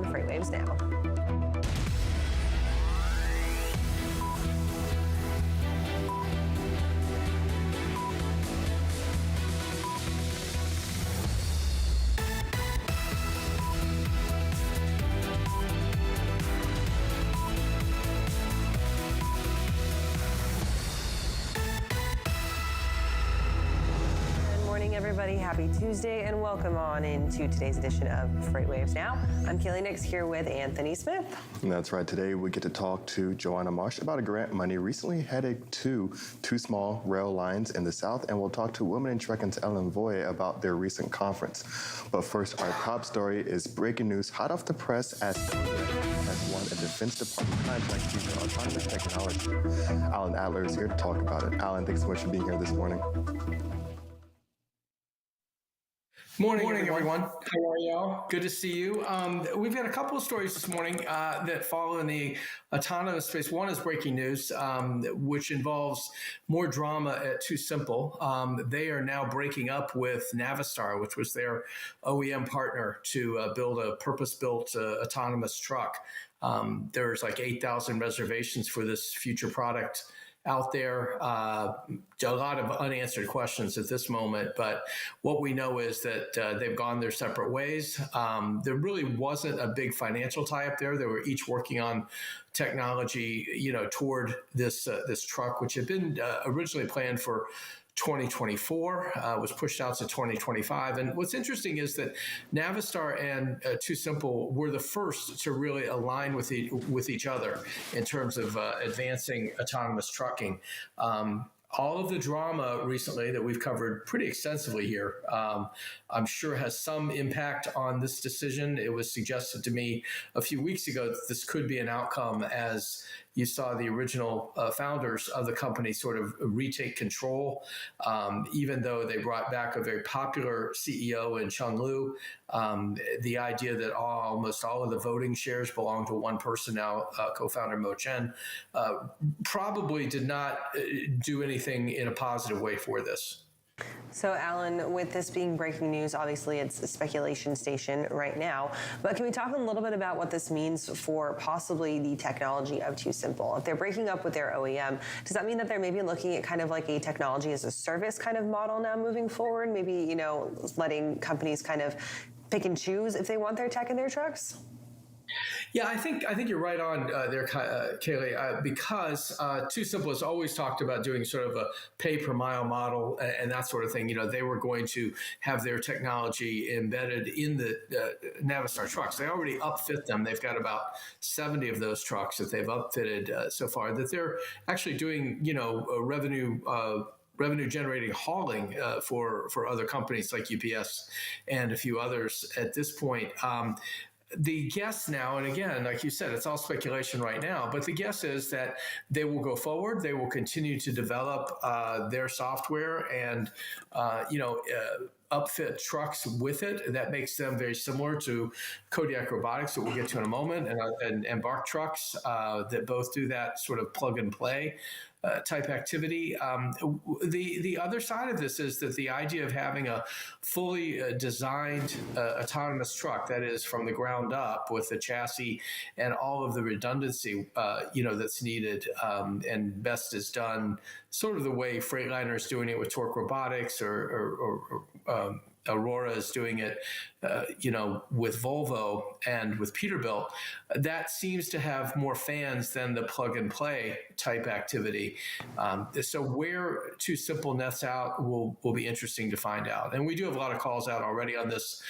FreightWaves Now. Everybody, happy Tuesday and welcome on into today's edition of FreightWaves Now. I'm Kaylee Nix here with Anthony Smith. And that's right. Today we get to talk to Joanna Marsh about a grant money recently headed to two small rail lines in the South, and we'll talk to Women in Trucking's Ellen Voie about their recent conference. But first, our top story is breaking news hot off the press as Kodiak has won a Defense Department contract using autonomous technology. Alan Adler is here to talk about it. Alan, thanks so much for being here this morning. Morning, everyone. How are y'all? Good to see you. We've got a couple of stories this morning that follow in the autonomous space. One is breaking news, which involves more drama at Too Simple. They are now breaking up with Navistar, which was their OEM partner to build a purpose-built autonomous truck. There's like 8,000 reservations for this future product out there. A lot of unanswered questions at this moment, but what we know is that they've gone their separate ways. There really wasn't a big financial tie-up there. They were each working on technology, toward this truck, which had been originally planned for 2024, was pushed out to 2025. And what's interesting is that Navistar and Too Simple were the first to really align with each other in terms of advancing autonomous trucking. All of the drama recently that we've covered pretty extensively here, I'm sure has some impact on this decision. It was suggested to me a few weeks ago that this could be an outcome as you saw the original founders of the company sort of retake control, even though they brought back a very popular CEO in Chung Lu. The idea that almost all of the voting shares belong to one person now, co-founder Mo Chen, probably did not do anything in a positive way for this. So, Alan, with this being breaking news, obviously it's a speculation station right now, but can we talk a little bit about what this means for possibly the technology of Too Simple? If they're breaking up with their OEM, does that mean that they're maybe looking at kind of like a technology as a service kind of model now moving forward? Maybe, letting companies kind of pick and choose if they want their tech in their trucks? Yeah, I think you're right on there, Kaylee, because Too Simple has always talked about doing sort of a pay per mile model and that sort of thing. They were going to have their technology embedded in the Navistar trucks. They already upfit them. They've got about 70 of those trucks that they've upfitted so far, that they're actually doing, revenue generating hauling for other companies like UPS and a few others at this point. The guess now, and again, like you said, it's all speculation right now, but the guess is that they will go forward. They will continue to develop their software and, upfit trucks with it. That makes them very similar to Kodiak Robotics that we'll get to in a moment, and Embark trucks that both do that sort of plug and play type activity. The other side of this is that the idea of having a fully designed autonomous truck, that is from the ground up with the chassis and all of the redundancy, that's needed, and best is done sort of the way Freightliner is doing it with Torque Robotics or Aurora is doing it, with Volvo and with Peterbilt. That seems to have more fans than the plug and play type activity. So where Too Simple nets out will be interesting to find out. And we do have a lot of calls out already on this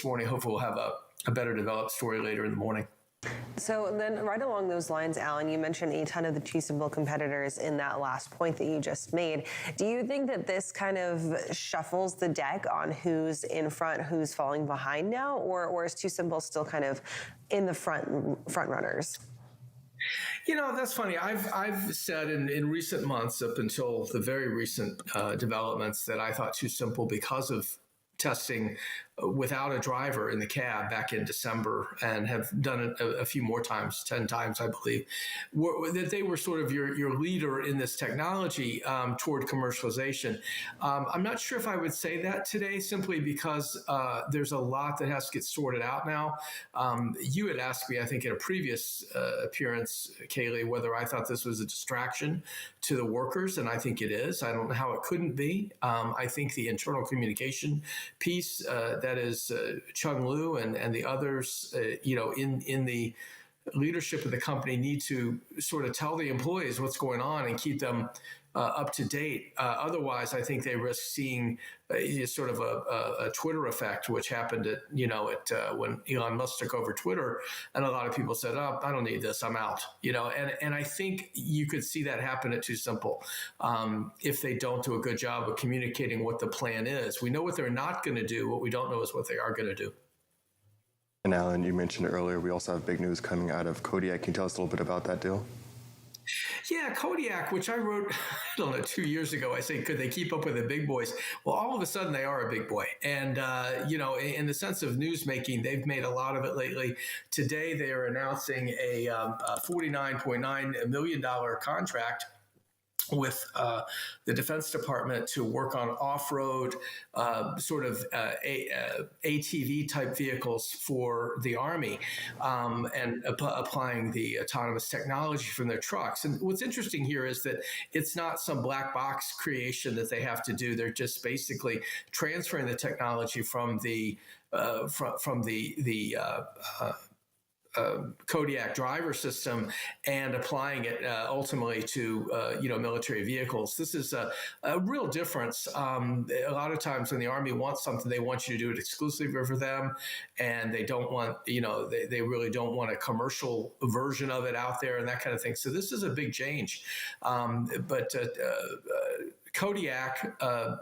morning. Hopefully we'll have a better developed story later in the morning. So then right along those lines, Alan, you mentioned a ton of the Too Simple competitors in that last point that you just made. Do you think that this kind of shuffles the deck on who's in front, who's falling behind now, or is Too Simple still kind of in the front runners? That's funny. I've said in recent months, up until the very recent developments, that I thought Too Simple, because of testing without a driver in the cab back in December, and have done it a few more times, 10 times, I believe, that they were sort of your leader in this technology toward commercialization. I'm not sure if I would say that today, simply because there's a lot that has to get sorted out now. You had asked me, I think, in a previous appearance, Kaylee, whether I thought this was a distraction to the workers, and I think it is. I don't know how it couldn't be. I think the internal communication piece, that is Chung Lu and the others, in the leadership of the company, need to sort of tell the employees what's going on and keep them up to date. Otherwise, I think they risk seeing sort of a Twitter effect, which happened at when Elon Musk took over Twitter, and a lot of people said, "Oh, I don't need this, I'm out." And I think you could see that happen at TuSimple if they don't do a good job of communicating what the plan is. We know what they're not going to do. What we don't know is what they are going to do. And Alan, you mentioned earlier, we also have big news coming out of Kodiak. Can you tell us a little bit about that deal? Yeah, Kodiak, which I wrote, 2 years ago. I say, could they keep up with the big boys? Well, all of a sudden they are a big boy. And, in the sense of newsmaking, they've made a lot of it lately. Today, they are announcing a $49.9 million contract with the Defense Department to work on off-road ATV type vehicles for the Army, and applying the autonomous technology from their trucks. And what's interesting here is that it's not some black box creation that they have to do. They're just basically transferring the technology from the Kodiak driver system and applying it ultimately to military vehicles. This is a real difference. A lot of times when the Army wants something, they want you to do it exclusively for them, and they don't want they really don't want a commercial version of it out there and that kind of thing. So this is a big change, but Kodiak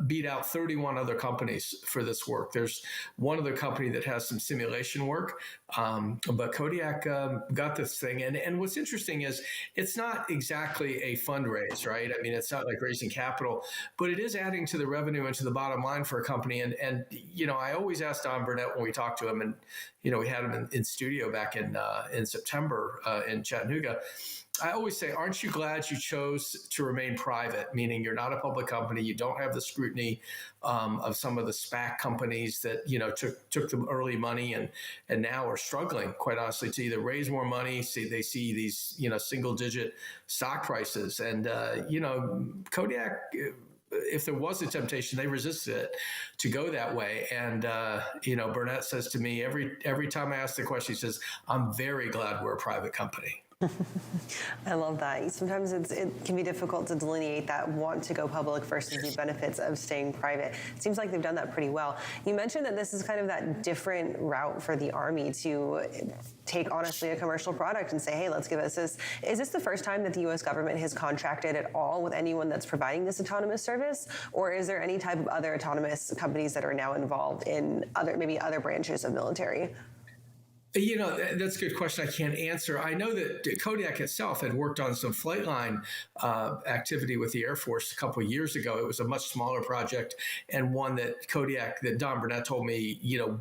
beat out 31 other companies for this work. There's one other company that has some simulation work, but Kodiak got this thing. And what's interesting is it's not exactly a fundraise, right? I mean, it's not like raising capital, but it is adding to the revenue and to the bottom line for a company. And I always asked Don Burnett when we talked to him, and we had him in studio back in September in Chattanooga. I always say, aren't you glad you chose to remain private? Meaning you're not a public company. You don't have the scrutiny of some of the SPAC companies that, took the early money and now are struggling, quite honestly, to either raise more money. They see these, single digit stock prices. And, Kodiak, if there was a temptation, they resisted it to go that way. And, Burnett says to me every time I ask the question, he says, I'm very glad we're a private company. I love that. Sometimes it can be difficult to delineate that want to go public versus the benefits of staying private. It seems like they've done that pretty well. You mentioned that this is kind of that different route for the Army to take, honestly, a commercial product and say, hey, let's give us this. Is this the first time that the U.S. government has contracted at all with anyone that's providing this autonomous service? Or is there any type of other autonomous companies that are now involved in other branches of military? That's a good question. I can't answer. I know that Kodiak itself had worked on some flight line activity with the Air Force a couple of years ago. It was a much smaller project, and one that Don Burnett told me,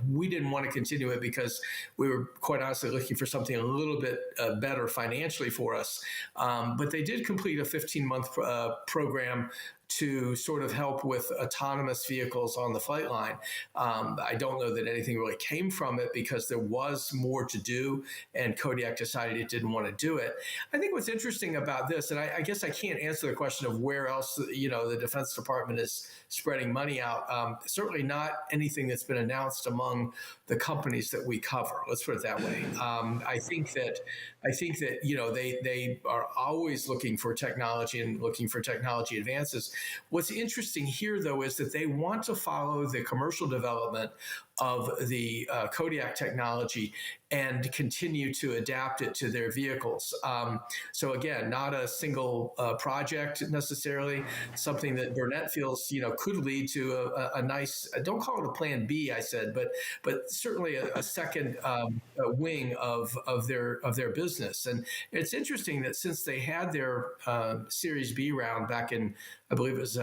we didn't want to continue it because we were quite honestly looking for something a little bit better financially for us. But they did complete a 15-month program to sort of help with autonomous vehicles on the flight line. I don't know that anything really came from it because there was more to do, and Kodiak decided it didn't want to do it. I think what's interesting about this, and I guess I can't answer the question of where else, the Defense Department is spreading money out. Certainly not anything that's been announced among the companies that we cover. Let's put it that way. I think that they are always looking for technology and looking for technology advances. What's interesting here, though, is that they want to follow the commercial development of the Kodiak technology and continue to adapt it to their vehicles. So again, not a single project necessarily, something that Burnett feels, could lead to a nice, don't call it a plan B, I said, but certainly a second wing of their business. And it's interesting that since they had their Series B round back in, I believe it was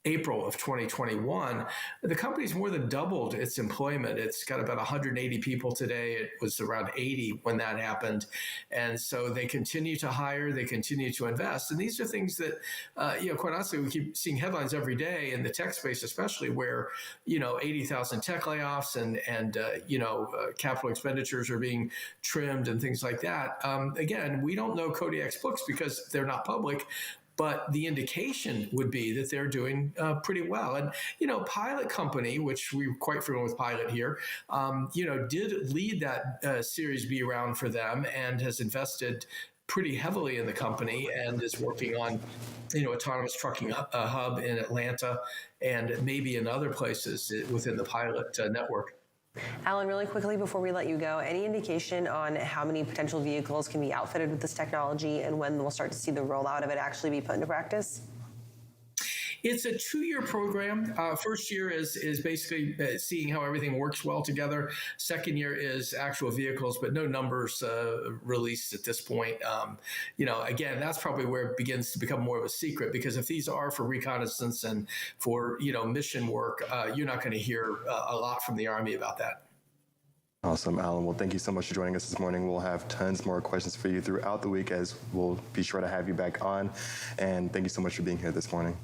April of 2021, the company's more than doubled its employment. It's got about 180 people today. It was around 80 when that happened. And so they continue to hire, they continue to invest. And these are things that, quite honestly, we keep seeing headlines every day in the tech space, especially where, 80,000 tech layoffs and capital expenditures are being trimmed and things like that. Again, we don't know Kodiak's books because they're not public, but the indication would be that they're doing pretty well. And, Pilot Company, which we're quite familiar with Pilot here, did lead that Series B round for them and has invested pretty heavily in the company and is working on, autonomous trucking hub in Atlanta and maybe in other places within the Pilot network. Alan, really quickly before we let you go, any indication on how many potential vehicles can be outfitted with this technology and when we'll start to see the rollout of it actually be put into practice? It's a 2-year program. First year is basically seeing how everything works well together. Second year is actual vehicles, but no numbers released at this point. Again, that's probably where it begins to become more of a secret, because if these are for reconnaissance and for, mission work, you're not going to hear a lot from the Army about that. Awesome, Alan. Well, thank you so much for joining us this morning. We'll have tons more questions for you throughout the week, as we'll be sure to have you back on. And thank you so much for being here this morning.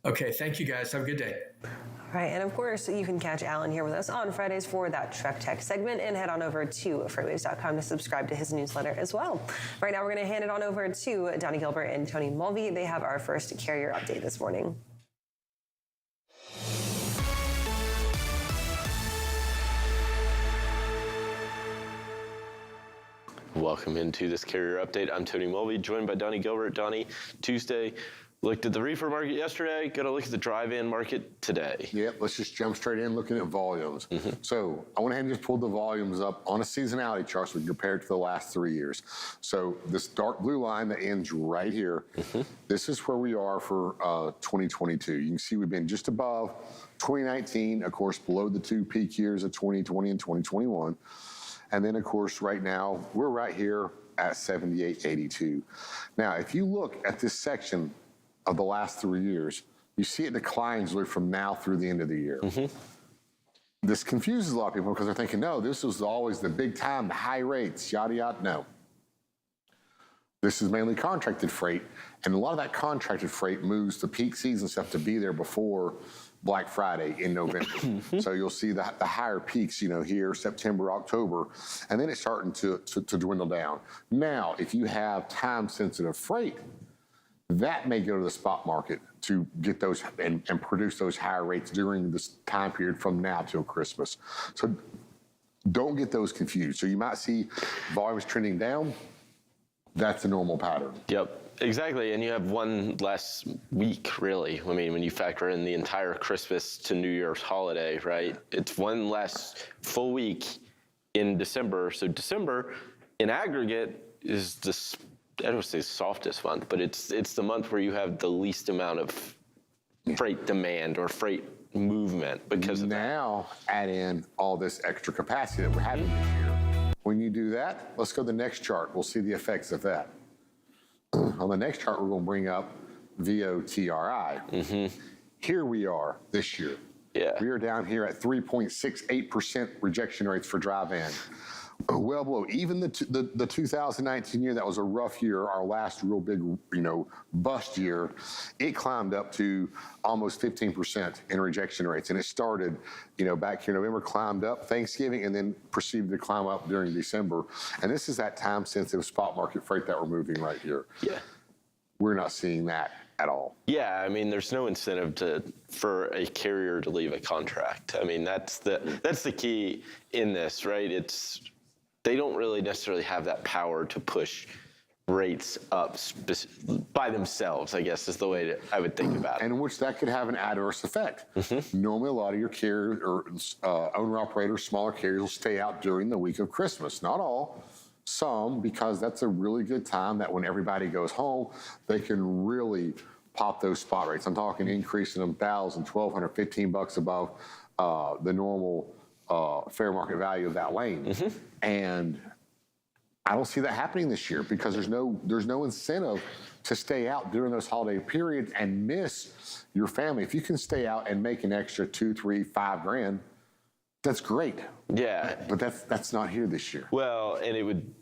Okay, thank you guys. Have a good day. All right, and of course, you can catch Alan here with us on Fridays for that Truck Tech segment, and head on over to FreightWaves.com to subscribe to his newsletter as well. Right now, we're going to hand it on over to Donnie Gilbert and Tony Mulvey. They have our first carrier update this morning. Welcome into this carrier update. I'm Tony Mulvey, joined by Donnie Gilbert. Donnie, Tuesday. Looked at the reefer market yesterday, got to look at the dry-van market today. Yep, let's just jump straight in looking at volumes. So I went ahead and just pulled the volumes up on a seasonality chart so we can compare it to the last 3 years. So this dark blue line that ends right here, this is where we are for 2022. You can see we've been just above 2019, of course, below the 2 peak years of 2020 and 2021. And then, of course, right now, we're right here at 78.82. Now, if you look at this section of the last 3 years, you see it declines really from now through the end of the year. This confuses a lot of people because they're thinking, no, this was always the big time, the high rates, yada, yada. No. This is mainly contracted freight, and a lot of that contracted freight moves the peak season stuff to be there before Black Friday in November. So you'll see the higher peaks, here, September, October, and then it's starting to dwindle down. Now, if you have time-sensitive freight, that may go to the spot market to get those and produce those higher rates during this time period from now till Christmas. So don't get those confused. So you might see volumes trending down. That's the normal pattern. Yep, exactly. And you have one less week, really. I mean, when you factor in the entire Christmas to New Year's holiday, right? It's one less full week in December. So December, in aggregate, is this, I don't say softest month, but it's the month where you have the least amount of freight demand or freight movement because of now add in all this extra capacity that we're having this year. When you do that, let's go to the next chart. We'll see the effects of that. On the next chart, we're going to bring up VOTRI. Here we are this year. Yeah. We are down here at 3.68% rejection rates for dry van. Well below even the 2019 year. That was a rough year, our last real big, bust year. It climbed up to almost 15% in rejection rates, and it started, back here in November, climbed up Thanksgiving, and then proceeded to climb up during December. And this is that time-sensitive spot market freight that we're moving right here. Yeah. We're not seeing that at all. Yeah, I mean, there's no incentive for a carrier to leave a contract. I mean, that's the key in this, right? They don't really necessarily have that power to push rates up by themselves, I guess, is the way I would think about it. And which that could have an adverse effect. Normally, a lot of your carriers or owner-operators, smaller carriers will stay out during the week of Christmas. Not all, some, because that's a really good time that when everybody goes home, they can really pop those spot rates. I'm talking increasing them $1,000, $1,200, $15 above the normal fair market value of that lane. And I don't see that happening this year because there's no incentive to stay out during those holiday periods and miss your family. If you can stay out and make an extra $2, $3, $5 grand, that's great. Yeah. But that's not here this year. Well, and it would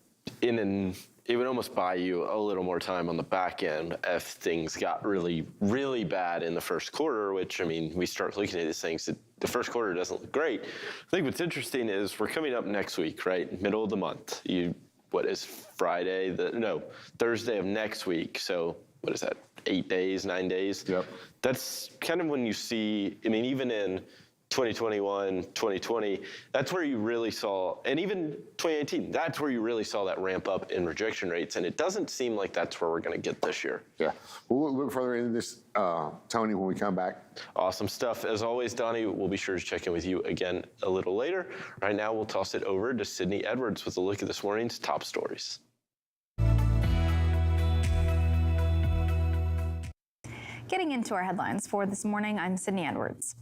almost buy you a little more time on the back end if things got really, really bad in the first quarter, which, I mean, we start looking at these things, the first quarter doesn't look great. I think what's interesting is we're coming up next week, right? Middle of the month. What is Friday? Thursday of next week. So what is that? 8 days, 9 days? Yep. That's kind of when you see, I mean, even in 2021, 2020, that's where you really saw, and even 2018, that's where you really saw that ramp up in rejection rates. And it doesn't seem like that's where we're going to get this year. Yeah. We'll look further into this, Tony, when we come back. Awesome stuff. As always, Donnie, we'll be sure to check in with you again a little later. Right now, we'll toss it over to Sydney Edwards with a look at this morning's top stories. Getting into our headlines for this morning, I'm Sydney Edwards.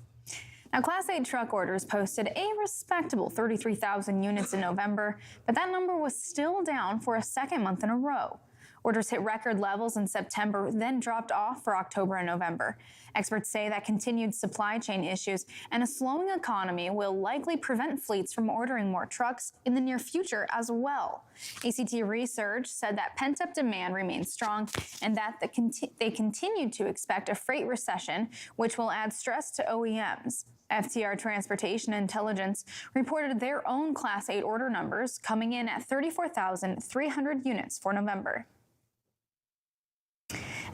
Now, Class 8 truck orders posted a respectable 33,000 units in November, but that number was still down for a second month in a row. Orders hit record levels in September, then dropped off for October and November. Experts say that continued supply chain issues and a slowing economy will likely prevent fleets from ordering more trucks in the near future as well. ACT Research said that pent-up demand remains strong and that they continue to expect a freight recession, which will add stress to OEMs. FTR Transportation Intelligence reported their own Class 8 order numbers coming in at 34,300 units for November.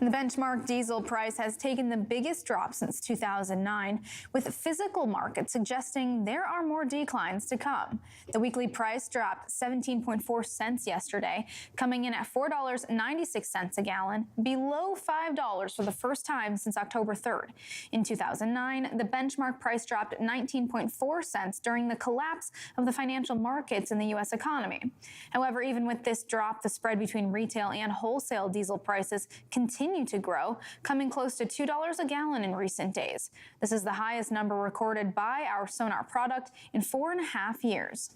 And the benchmark diesel price has taken the biggest drop since 2009, with physical markets suggesting there are more declines to come. The weekly price dropped 17.4 cents yesterday, coming in at $4.96 a gallon, below $5 for the first time since October 3rd. In 2009, the benchmark price dropped 19.4 cents during the collapse of the financial markets in the U.S. economy. However, even with this drop, the spread between retail and wholesale diesel prices continue to grow, coming close to $2 a gallon in recent days. This is the highest number recorded by our Sonar product in 4.5 years.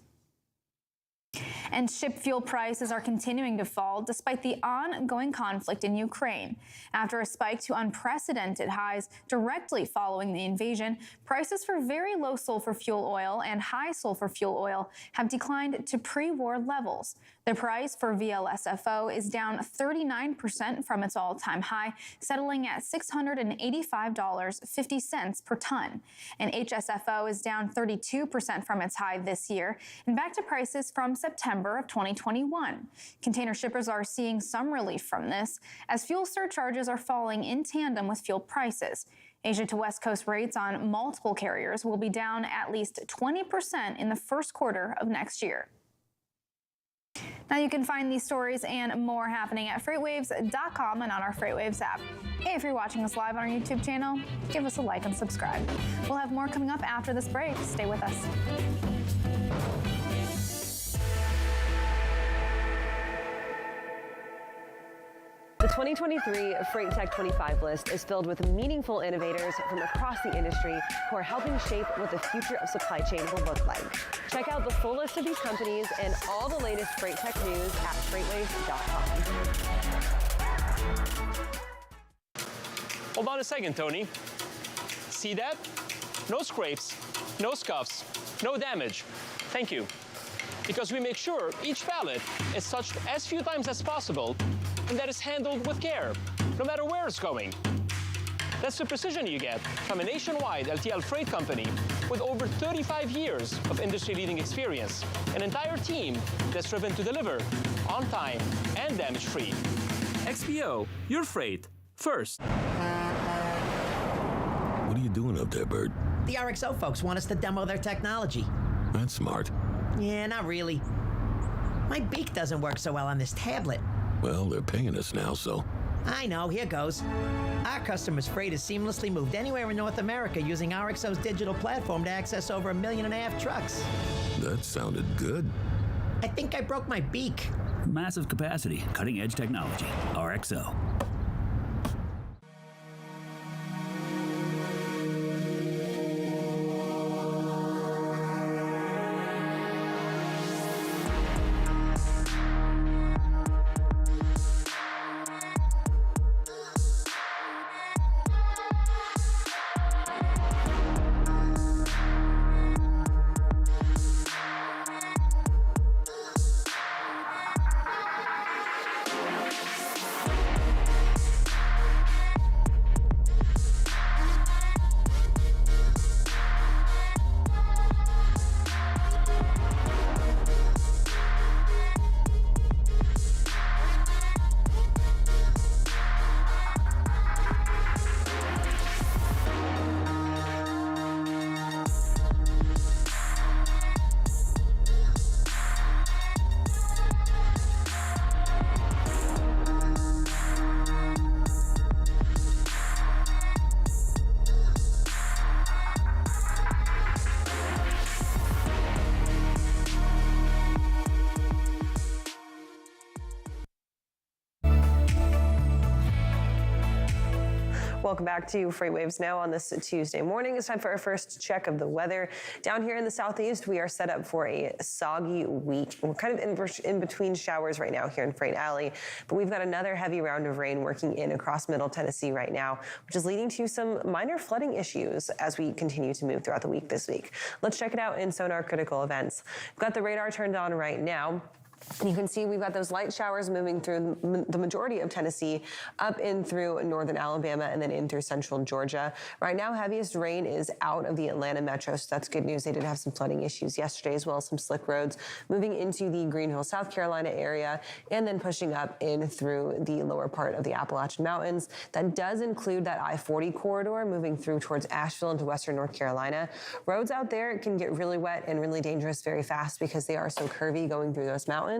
And ship fuel prices are continuing to fall despite the ongoing conflict in Ukraine. After a spike to unprecedented highs directly following the invasion, prices for very low sulfur fuel oil and high sulfur fuel oil have declined to pre-war levels. The price for VLSFO is down 39% from its all-time high, settling at $685.50 per ton. And HSFO is down 32% from its high this year and back to prices from September of 2021. Container shippers are seeing some relief from this as fuel surcharges are falling in tandem with fuel prices. Asia to West Coast rates on multiple carriers will be down at least 20% in the first quarter of next year. Now you can find these stories and more happening at FreightWaves.com and on our FreightWaves app. Hey, if you're watching us live on our YouTube channel, give us a like and subscribe. We'll have more coming up after this break. Stay with us. The 2023 Freight Tech 25 list is filled with meaningful innovators from across the industry who are helping shape what the future of supply chain will look like. Check out the full list of these companies and all the latest Freight Tech news at FreightWaves.com. Hold on a second, Tony. See that? No scrapes, no scuffs, no damage. Thank you. Because we make sure each pallet is touched as few times as possible and that is handled with care, no matter where it's going. That's the precision you get from a nationwide LTL freight company with over 35 years of industry-leading experience, an entire team that's driven to deliver on time and damage-free. XPO, your freight, first. What are you doing up there, Bert? The RXO folks want us to demo their technology. That's smart. Yeah, not really. My beak doesn't work so well on this tablet. Well, they're paying us now, so. I know, here goes. Our customers' freight is seamlessly moved anywhere in North America using RXO's digital platform to access over 1.5 million trucks. That sounded good. I think I broke my beak. Massive capacity, cutting-edge technology. RXO. Welcome back to FreightWaves Now on this Tuesday morning. It's time for our first check of the weather. Down here in the southeast, we are set up for a soggy week. We're kind of in between showers right now here in Freight Alley, but we've got another heavy round of rain working in across Middle Tennessee right now, which is leading to some minor flooding issues as we continue to move throughout the week this week. Let's check it out in Sonar Critical Events. We've got the radar turned on right now. You can see we've got those light showers moving through the majority of Tennessee, up in through northern Alabama, and then in through central Georgia. Right now, heaviest rain is out of the Atlanta metro, so that's good news. They did have some flooding issues yesterday, as well as some slick roads, moving into the Greenville, South Carolina area, and then pushing up in through the lower part of the Appalachian Mountains. That does include that I-40 corridor moving through towards Asheville into western North Carolina. Roads out there can get really wet and really dangerous very fast because they are so curvy going through those mountains.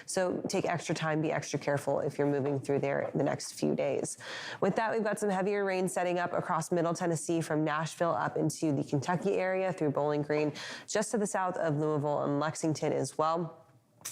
So take extra time, be extra careful if you're moving through there the next few days. With that, we've got some heavier rain setting up across Middle Tennessee from Nashville up into the Kentucky area through Bowling Green, just to the south of Louisville and Lexington as well.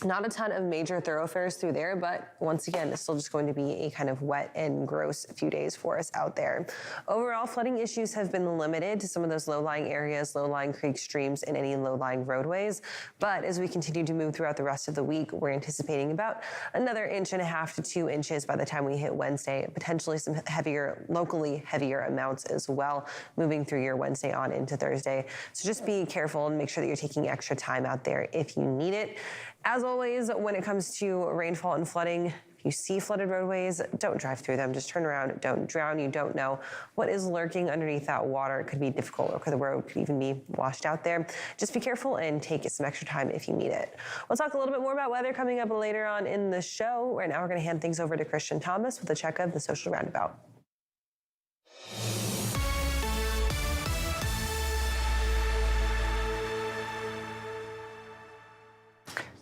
Not a ton of major thoroughfares through there, but once again, it's still just going to be a kind of wet and gross few days for us out there. Overall, flooding issues have been limited to some of those low-lying areas, low-lying creek streams, and any low-lying roadways. But as we continue to move throughout the rest of the week, we're anticipating about another 1.5 to 2 inches by the time we hit Wednesday, potentially some heavier, locally heavier amounts as well, moving through your Wednesday on into Thursday. So just be careful and make sure that you're taking extra time out there if you need it. As always, when it comes to rainfall and flooding, if you see flooded roadways, don't drive through them. Just turn around. Don't drown. You don't know what is lurking underneath that water. It could be difficult, or the road could even be washed out there. Just be careful and take some extra time if you need it. We'll talk a little bit more about weather coming up later on in the show. Right now, we're going to hand things over to Christian Thomas with a check of the social roundabout.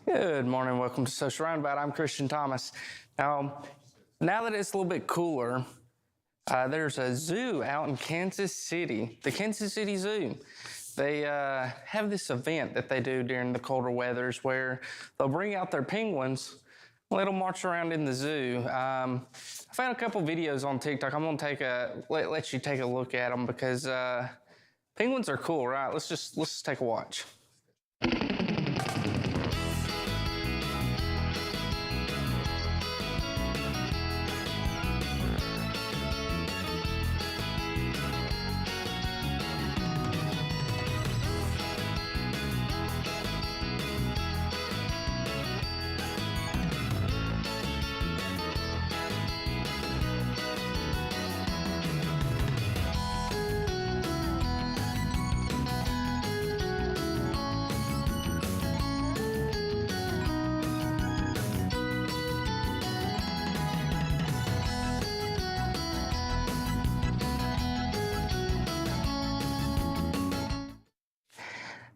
Good morning, welcome to Social Roundabout. I'm Christian Thomas. Now that it's a little bit cooler, there's a zoo out in Kansas City, the Kansas City Zoo. They have this event that they do during the colder weathers where they'll bring out their penguins, let them march around in the zoo. I found a couple videos on TikTok. I'm gonna let you take a look at them because penguins are cool, right? Let's just take a watch.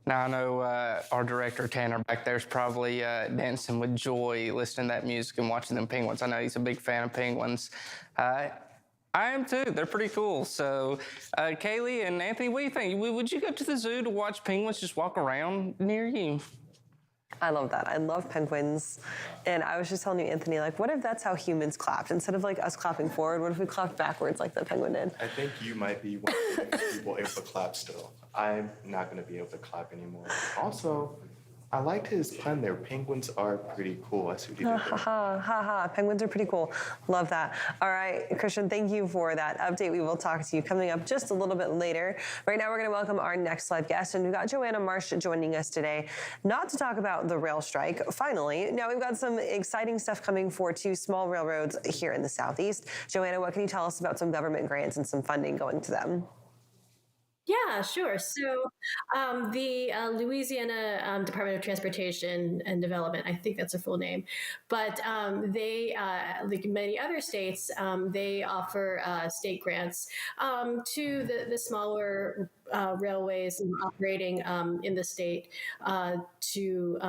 Now, I know our director, Tanner, back there is probably dancing with joy, listening to that music and watching them penguins. I know he's a big fan of penguins. I am too. They're pretty cool. So, Kaylee and Anthony, what do you think? Would you go to the zoo to watch penguins just walk around near you? I love that. I love penguins. And I was just telling you, Anthony, like, what if that's how humans clapped? Instead of like us clapping forward, what if we clapped backwards like the penguin did? I think you might be one of the people able to clap still. I'm not going to be able to clap anymore. Also, I liked his pun there. Penguins are pretty cool. I see what you did there. Ha ha. Penguins are pretty cool. Love that. All right, Christian, thank you for that update. We will talk to you coming up just a little bit later. Right now, we're going to welcome our next live guest, and we've got Joanna Marsh joining us today, not to talk about the rail strike, finally. Now, we've got some exciting stuff coming for 2 small railroads here in the Southeast. Joanna, what can you tell us about some government grants and some funding going to them? Yeah, sure. So the Louisiana Department of Transportation and Development, I think that's their full name, but they, like many other states, they offer state grants to the smaller railways operating in the state to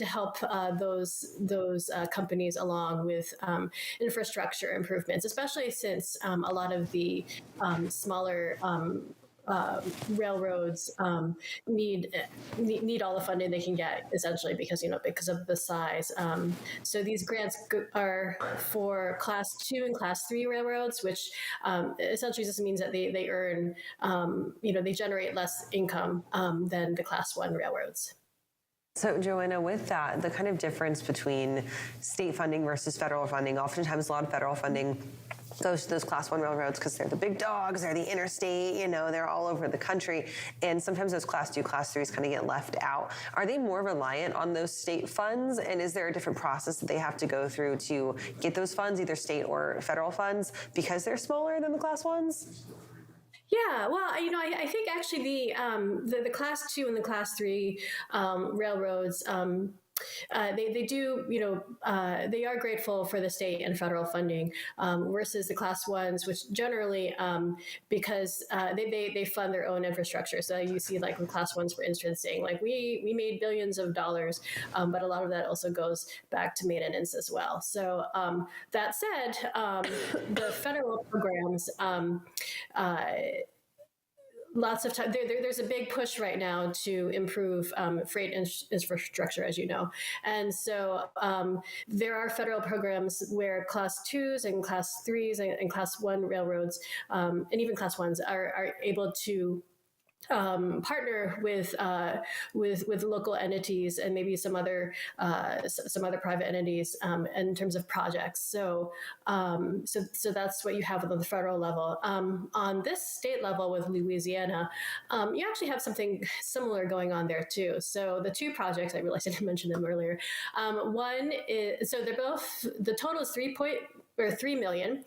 help those companies along with infrastructure improvements, especially since a lot of the smaller railroads need all the funding they can get, essentially, because of the size. So these grants are for Class 2 and Class 3 railroads, which essentially just means that they earn, they generate less income than the Class 1 railroads. So, Joanna, with that, the kind of difference between state funding versus federal funding, oftentimes a lot of federal funding goes to those Class 1 railroads because they're the big dogs, they're the interstate, they're all over the country. And sometimes those Class 2, Class 3s kind of get left out. Are they more reliant on those state funds? And is there a different process that they have to go through to get those funds, either state or federal funds, because they're smaller than the Class 1s? Yeah, well, I think actually the Class 2 and the Class 3 railroads, they do, they are grateful for the state and federal funding versus the Class 1s, which generally, because they fund their own infrastructure. So you see, like with Class 1s, for instance, saying like we made billions of dollars, but a lot of that also goes back to maintenance as well. So that said, the federal programs, lots of time. There's a big push right now to improve freight infrastructure, as you know. And so there are federal programs where Class 2s and Class 3s and Class 1 railroads, and even Class 1s, are able to partner with local entities and maybe some other private entities in terms of projects. So that's what you have on the federal level. On this state level with Louisiana, you actually have something similar going on there too. So the two projects, I realized I didn't mention them earlier. One is, so they're both, the total is 3 million,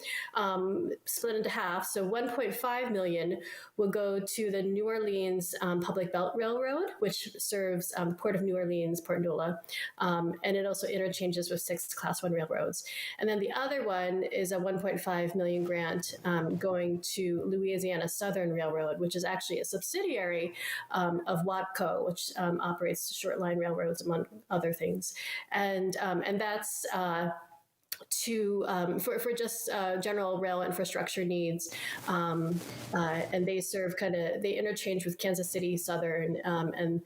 split into half. So 1.5 million will go to the New Orleans Public Belt Railroad, which serves Port of New Orleans, Port Neula, and it also interchanges with 6 Class 1 railroads. And then the other one is a 1.5 million grant going to Louisiana Southern Railroad, which is actually a subsidiary of WAPCO, which operates short line railroads, among other things. And that's for just general rail infrastructure needs, and they serve they interchange with Kansas City Southern, and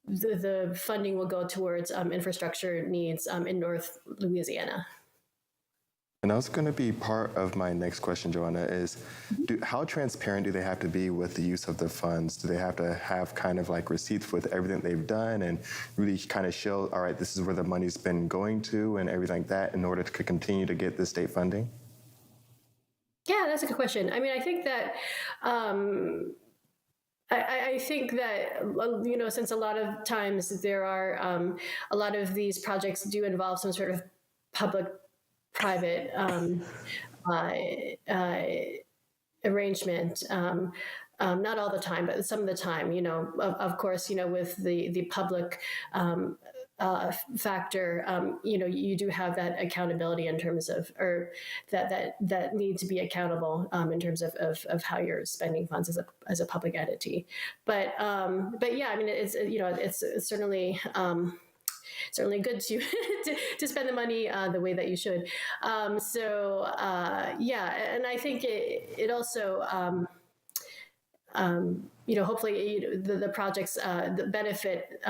the funding will go towards infrastructure needs in North Louisiana. And that's going to be part of my next question, Joanna, is how transparent do they have to be with the use of the funds? Do they have to have kind of like receipts with everything they've done and really kind of show, all right, this is where the money's been going to and everything like that in order to continue to get the state funding? Yeah, that's a good question. I mean, I think that I think that, since a lot of times there are a lot of these projects do involve some sort of public-private arrangement. Not all the time, but some of the time, of course, with the public factor, you do have that accountability in terms of, or that need to be accountable in terms of how you're spending funds as a public entity. But yeah, I mean, it's certainly. Certainly good to to spend the money the way that you should. Yeah, and I think it also hopefully the projects that benefit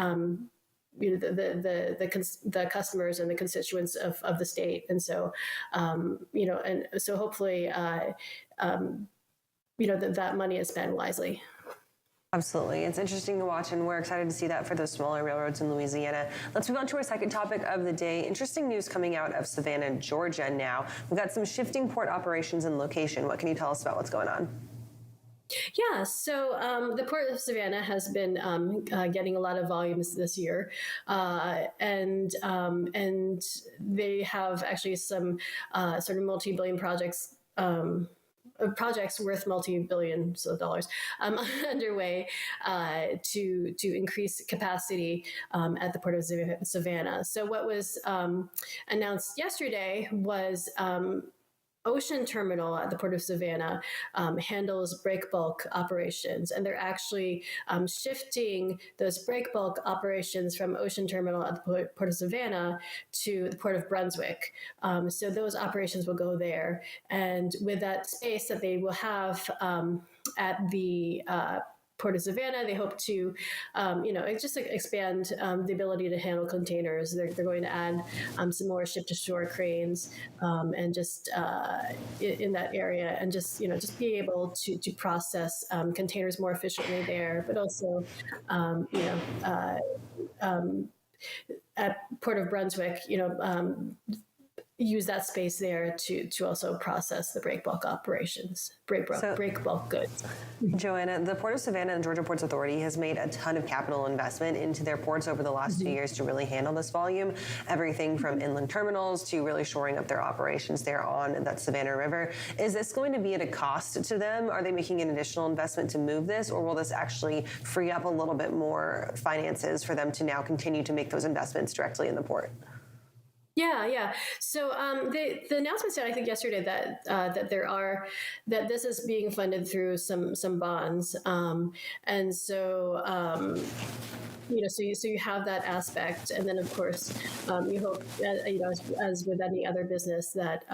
the customers and the constituents of the state, and so and so hopefully that money is spent wisely. Absolutely. It's interesting to watch, and we're excited to see that for those smaller railroads in Louisiana. Let's move on to our second topic of the day. Interesting news coming out of Savannah, Georgia now. We've got some shifting port operations and location. What can you tell us about what's going on? Yeah, so the Port of Savannah has been getting a lot of volumes this year, and they have actually some sort of multi-billion projects worth multi-billions of dollars underway to increase capacity at the Port of Savannah. So what was announced yesterday was ocean terminal at the Port of Savannah handles break bulk operations, and they're actually shifting those break bulk operations from ocean terminal at the Port of Savannah to the Port of Brunswick. So those operations will go there, and with that space that they will have at the Port of Savannah, they hope to, just expand the ability to handle containers. They're going to add some more ship-to-shore cranes, and just in that area, and just be able to process containers more efficiently there, but also, at Port of Brunswick, use that space there to also process the break bulk operations, break bulk goods. Joanna, the Port of Savannah and Georgia Ports Authority has made a ton of capital investment into their ports over the last 2 years to really handle this volume. Everything from inland terminals to really shoring up their operations there on that Savannah River. Is this going to be at a cost to them? Are they making an additional investment to move this, or will this actually free up a little bit more finances for them to now continue to make those investments directly in the port? Yeah. So the announcement said, I think yesterday, that that this is being funded through some bonds, and so so you have that aspect, and then of course you hope, as with any other business, that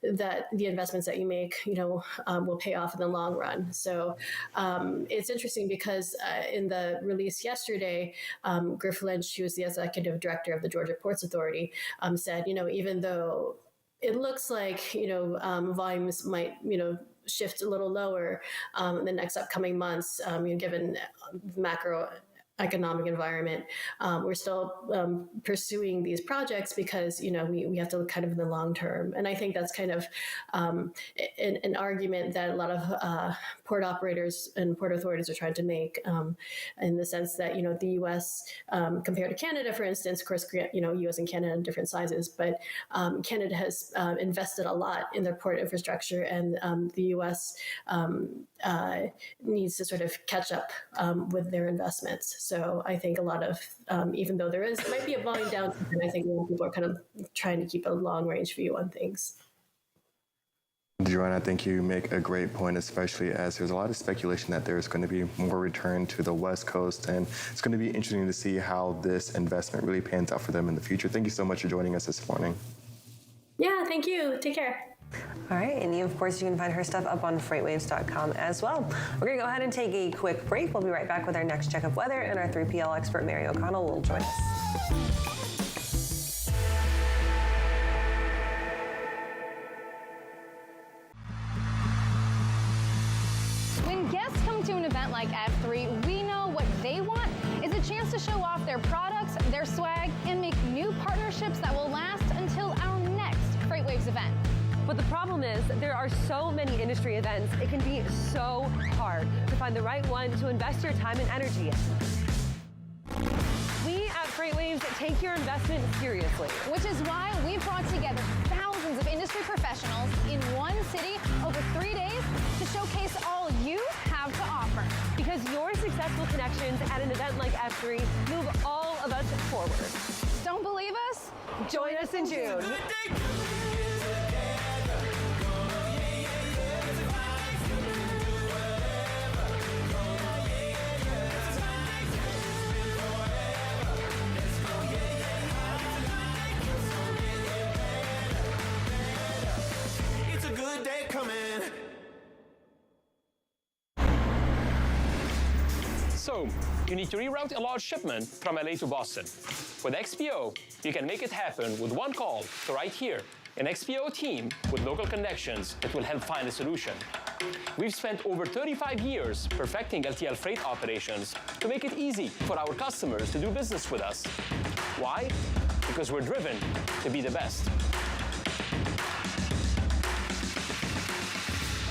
that the investments that you make, will pay off in the long run. So it's interesting because in the release yesterday, Griff Lynch, who is the executive director of the Georgia Ports Authority, said, even though it looks like, volumes might, shift a little lower in the next upcoming months, given macroeconomic environment, we're still pursuing these projects because we have to look kind of in the long term, and I think that's kind of an argument that a lot of port operators and port authorities are trying to make, in the sense that the U.S. Compared to Canada, for instance, of course, U.S. and Canada are different sizes, but Canada has invested a lot in their port infrastructure, and the U.S. Needs to sort of catch up with their investments. So I think a lot of, even though might be a volume down, I think people are kind of trying to keep a long range view on things. Joanna, I think you make a great point, especially as there's a lot of speculation that there's going to be more return to the West Coast, and it's going to be interesting to see how this investment really pans out for them in the future. Thank you so much for joining us this morning. Yeah, thank you. Take care. All right, and of course, you can find her stuff up on FreightWaves.com as well. We're going to go ahead and take a quick break. We'll be right back with our next check of weather, and our 3PL expert, Mary O'Connell, will join us. When guests come to an event like F3, we know what they want is a chance to show off their products, their swag, and make new partnerships that will last until our next FreightWaves event. But the problem is there are so many industry events, it can be so hard to find the right one to invest your time and energy in. We at FreightWaves take your investment seriously. Which is why we've brought together thousands of industry professionals in one city over 3 days to showcase all you have to offer. Because your successful connections at an event like F3 move all of us forward. Don't believe us? Join us in June. So, you need to reroute a large shipment from LA to Boston. With XPO, you can make it happen with one call to right here, an XPO team with local connections that will help find a solution. We've spent over 35 years perfecting LTL freight operations to make it easy for our customers to do business with us. Why? Because we're driven to be the best.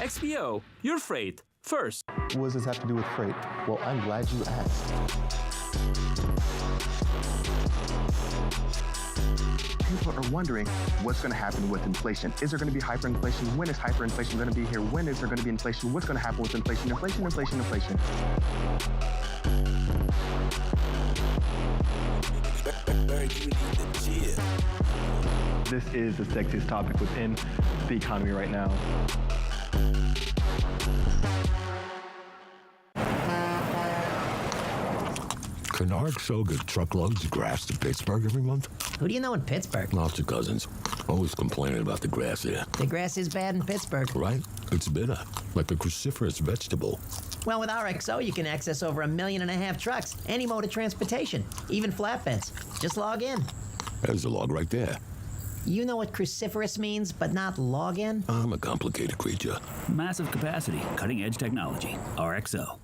XPO, your freight first. What does this have to do with freight? Well, I'm glad you asked. People are wondering what's going to happen with inflation. Is there going to be hyperinflation? When is hyperinflation going to be here? When is there going to be inflation? What's going to happen with inflation? Inflation. This is the sexiest topic within the economy right now. Can RXO get truckloads of grass to Pittsburgh every month? Who do you know in Pittsburgh? Lots of cousins. Always complaining about the grass there. The grass is bad in Pittsburgh. Right? It's bitter, like a cruciferous vegetable. Well, with RXO, you can access over 1.5 million trucks, any mode of transportation, even flatbeds. Just log in. There's a log right there. You know what cruciferous means, but not log in? I'm a complicated creature. Massive capacity, cutting edge technology. RXO.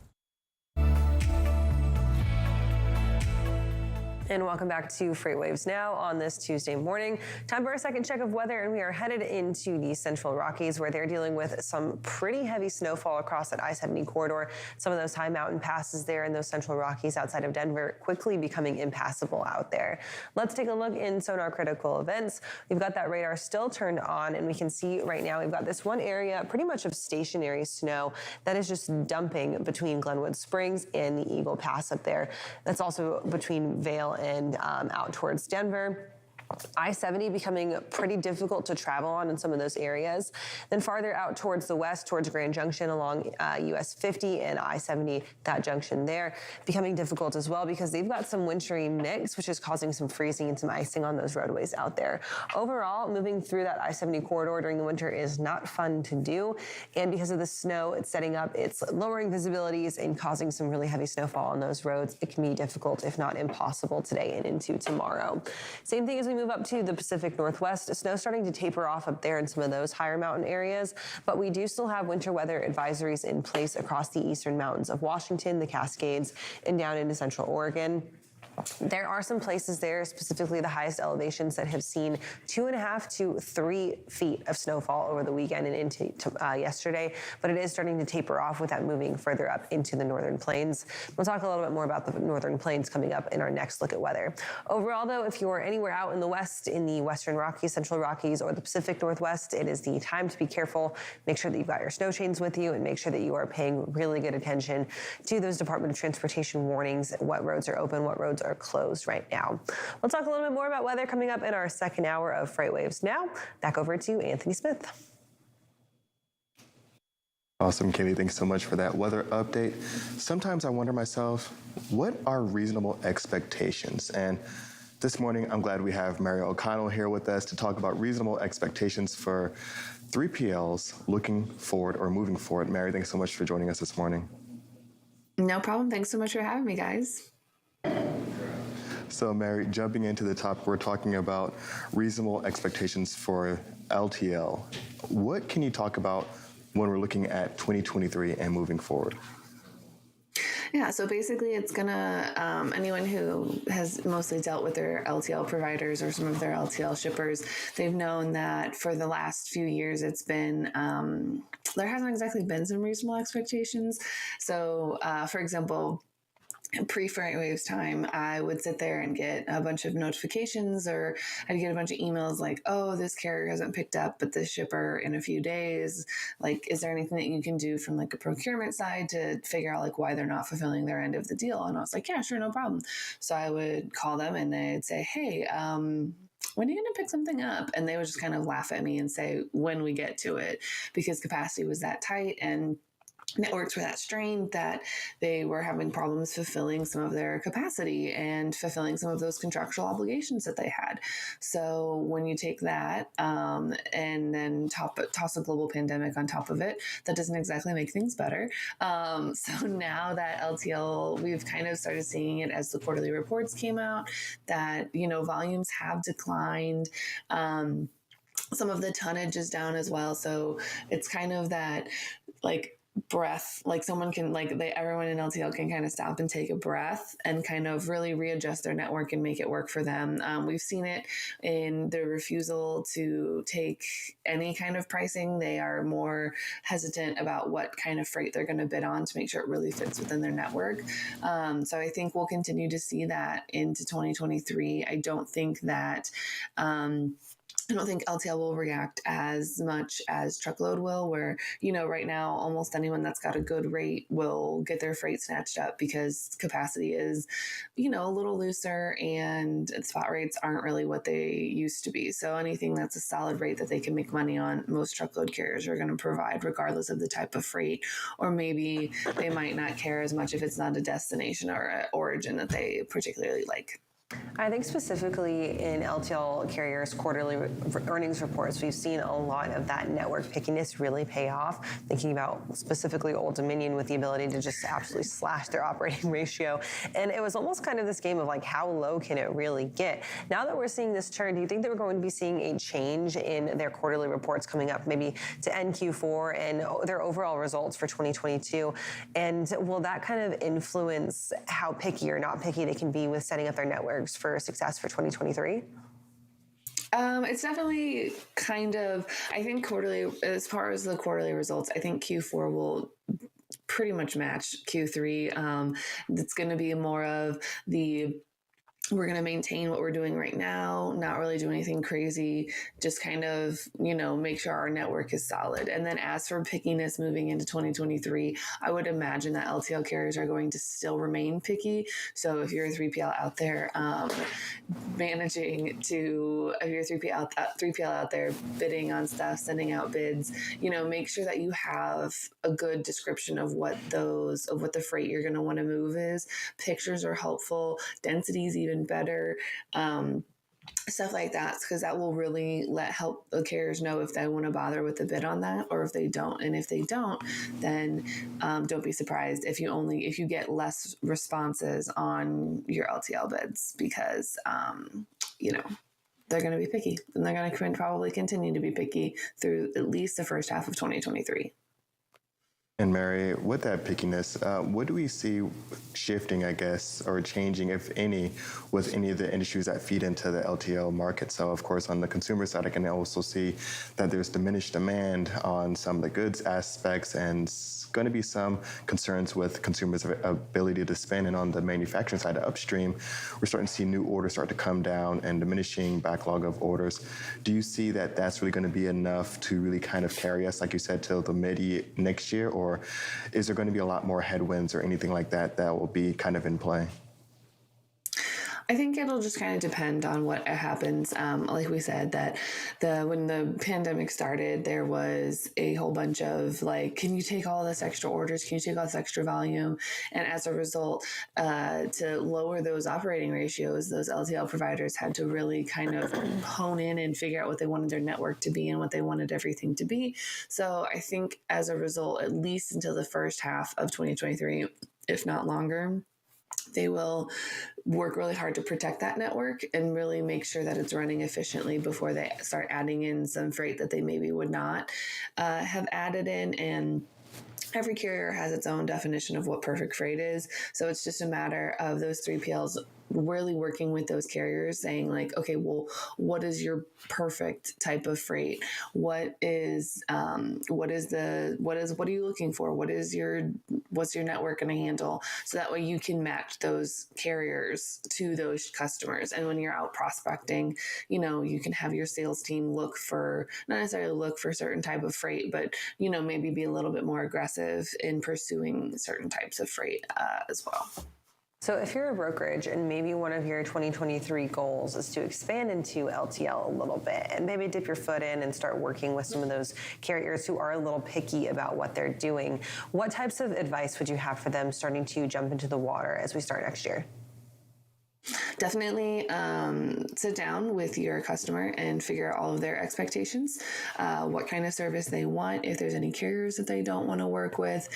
And welcome back to FreightWaves Now on this Tuesday morning. Time for a second check of weather, and we are headed into the Central Rockies, where they're dealing with some pretty heavy snowfall across that I-70 corridor. Some of those high mountain passes there in those Central Rockies outside of Denver quickly becoming impassable out there. Let's take a look in sonar critical events. We've got that radar still turned on, and we can see right now we've got this one area pretty much of stationary snow that is just dumping between Glenwood Springs and the Eagle Pass up there. That's also between Vail and out towards Denver. I-70 becoming pretty difficult to travel on in some of those areas. Then farther out towards the west, towards Grand Junction along US 50 and I-70, that junction there, becoming difficult as well because they've got some wintry mix, which is causing some freezing and some icing on those roadways out there. Overall, moving through that I-70 corridor during the winter is not fun to do. And because of the snow it's setting up, it's lowering visibilities and causing some really heavy snowfall on those roads. It can be difficult, if not impossible, today and into tomorrow. Same thing as we move up to the Pacific Northwest. Snow starting to taper off up there in some of those higher mountain areas, but we do still have winter weather advisories in place across the eastern mountains of Washington, the Cascades, and down into central Oregon. There are some places there, specifically the highest elevations, that have seen 2.5 to 3 feet of snowfall over the weekend and into yesterday, but it is starting to taper off with that moving further up into the northern plains. We'll talk a little bit more about the northern plains coming up in our next look at weather. Overall, though, if you're anywhere out in the west, in the western Rockies, central Rockies, or the Pacific Northwest, it is the time to be careful. Make sure that you've got your snow chains with you and make sure that you are paying really good attention to those Department of Transportation warnings, what roads are open, what roads are closed right now. We'll talk a little bit more about weather coming up in our second hour of FreightWaves Now. Back over to Anthony Smith. Awesome, Kaylee. Thanks so much for that weather update. Sometimes I wonder myself, what are reasonable expectations? And this morning, I'm glad we have Mary O'Connell here with us to talk about reasonable expectations for 3PLs looking forward or moving forward. Mary, thanks so much for joining us this morning. No problem. Thanks so much for having me, guys. So, Mary, jumping into the topic, we're talking about reasonable expectations for LTL. What can you talk about when we're looking at 2023 and moving forward? Yeah, so basically it's gonna, anyone who has mostly dealt with their LTL providers or some of their LTL shippers, they've known that for the last few years it's been, there hasn't exactly been some reasonable expectations. So, for example, pre-FreightWaves time, I would sit there and get a bunch of notifications, or I'd get a bunch of emails like, oh, this carrier hasn't picked up, but this shipper in a few days. Like, is there anything that you can do from like a procurement side to figure out like why they're not fulfilling their end of the deal? And I was like, yeah, sure, no problem. So I would call them and they'd say, hey, when are you going to pick something up? And they would just kind of laugh at me and say, when we get to it, because capacity was that tight and networks were that strained that they were having problems fulfilling some of their capacity and fulfilling some of those contractual obligations that they had. So when you take that and then toss a global pandemic on top of it, that doesn't exactly make things better. So now that LTL, we've kind of started seeing it as the quarterly reports came out that, you know, volumes have declined. Some of the tonnage is down as well. So it's kind of that like breath, like someone can everyone in LTL can kind of stop and take a breath and kind of really readjust their network and make it work for them. We've seen it in the refusal to take any kind of pricing. They are more hesitant about what kind of freight they're going to bid on to make sure it really fits within their network. So I think we'll continue to see that into 2023. I don't think that I don't think LTL will react as much as truckload will, where, right now, almost anyone that's got a good rate will get their freight snatched up because capacity is, a little looser and spot rates aren't really what they used to be. So anything that's a solid rate that they can make money on, most truckload carriers are going to provide regardless of the type of freight, or maybe they might not care as much if it's not a destination or an origin that they particularly like. I think specifically in LTL carriers' quarterly earnings reports, we've seen a lot of that network pickiness really pay off. Thinking about specifically Old Dominion with the ability to just absolutely slash their operating ratio. And it was almost kind of this game of like, how low can it really get? Now that we're seeing this turn, do you think that we're going to be seeing a change in their quarterly reports coming up, maybe to end Q4 and their overall results for 2022? And will that kind of influence how picky or not picky they can be with setting up their networks for success for 2023? It's definitely kind of, I think quarterly, as far as the quarterly results, I think Q4 will pretty much match Q3. It's going to be more of we're going to maintain what we're doing right now, not really do anything crazy, just kind of, make sure our network is solid. And then as for pickiness moving into 2023, I would imagine that LTL carriers are going to still remain picky. So if you're a 3PL out there, if you're a 3PL out there bidding on stuff, sending out bids, make sure that you have a good description of what the freight you're going to want to move is. Pictures are helpful. Density is even better, stuff like that, because that will really help the carriers know if they want to bother with the bid on that or if they don't. And if they don't, then don't be surprised if you get less responses on your LTL bids, because they're going to be picky, and they're going to probably continue to be picky through at least the first half of 2023. And Mary, with that pickiness, what do we see shifting, I guess, or changing, if any, with any of the industries that feed into the LTL market? So, of course, on the consumer side, I can also see that there's diminished demand on some of the goods aspects, and going to be some concerns with consumers' ability to spend. And on the manufacturing side, the upstream, we're starting to see new orders start to come down and diminishing backlog of orders. Do you see that that's really going to be enough to really kind of carry us, like you said, till the mid next year? Or is there going to be a lot more headwinds or anything like that that will be kind of in play? I think it'll just kind of depend on what happens. Like we said, that when the pandemic started, there was a whole bunch of like, can you take all this extra orders? Can you take all this extra volume? And as a result, to lower those operating ratios, those LTL providers had to really kind of hone in and figure out what they wanted their network to be and what they wanted everything to be. So I think as a result, at least until the first half of 2023, if not longer, they will work really hard to protect that network and really make sure that it's running efficiently before they start adding in some freight that they maybe would not have added in. And every carrier has its own definition of what perfect freight is. So it's just a matter of those 3PLs really working with those carriers, saying like, okay, well, what is your perfect type of freight? What are you looking for? What's your network going to handle? So that way you can match those carriers to those customers. And when you're out prospecting, you can have your sales team not necessarily look for a certain type of freight, but, maybe be a little bit more aggressive in pursuing certain types of freight as well. So if you're a brokerage and maybe one of your 2023 goals is to expand into LTL a little bit and maybe dip your foot in and start working with some of those carriers who are a little picky about what they're doing, what types of advice would you have for them starting to jump into the water as we start next year? Definitely sit down with your customer and figure out all of their expectations, what kind of service they want, if there's any carriers that they don't want to work with.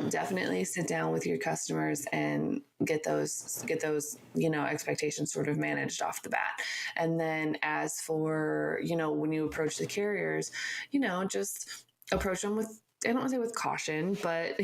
Definitely sit down with your customers and get those expectations sort of managed off the bat. And then as for, when you approach the carriers, just approach them with, I don't want to say with caution, but,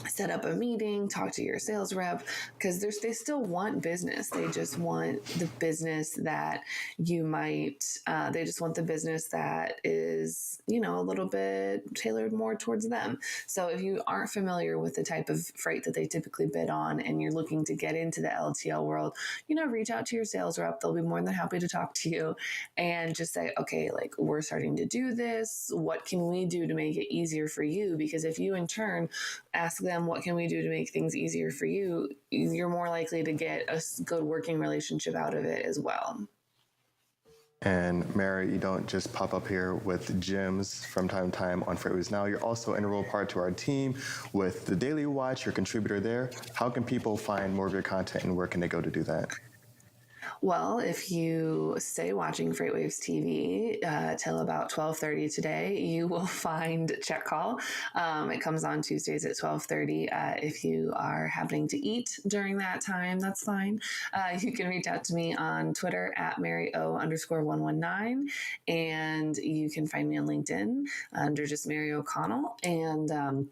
set up a meeting, talk to your sales rep, because they still want business. They just want the business that you might, they just want the business that is, you know, a little bit tailored more towards them. So if you aren't familiar with the type of freight that they typically bid on and you're looking to get into the LTL world, you know, reach out to your sales rep. They'll be more than happy to talk to you and just say, okay, like, we're starting to do this. What can we do to make it easier for you? Because if you in turn ask them, what can we do to make things easier for you, you're more likely to get a good working relationship out of it as well. And Mary, you don't just pop up here with gems from time to time on FreightWaves Now. You're also an integral part to our team with the Daily Watch, your contributor there. How can people find more of your content and where can they go to do that? Well, if you stay watching FreightWaves TV till about 12:30 today, you will find Check Call. It comes on Tuesdays at 12:30. If you are happening to eat during that time, that's fine. You can reach out to me on Twitter at MaryO_119, and you can find me on LinkedIn under just Mary O'Connell. And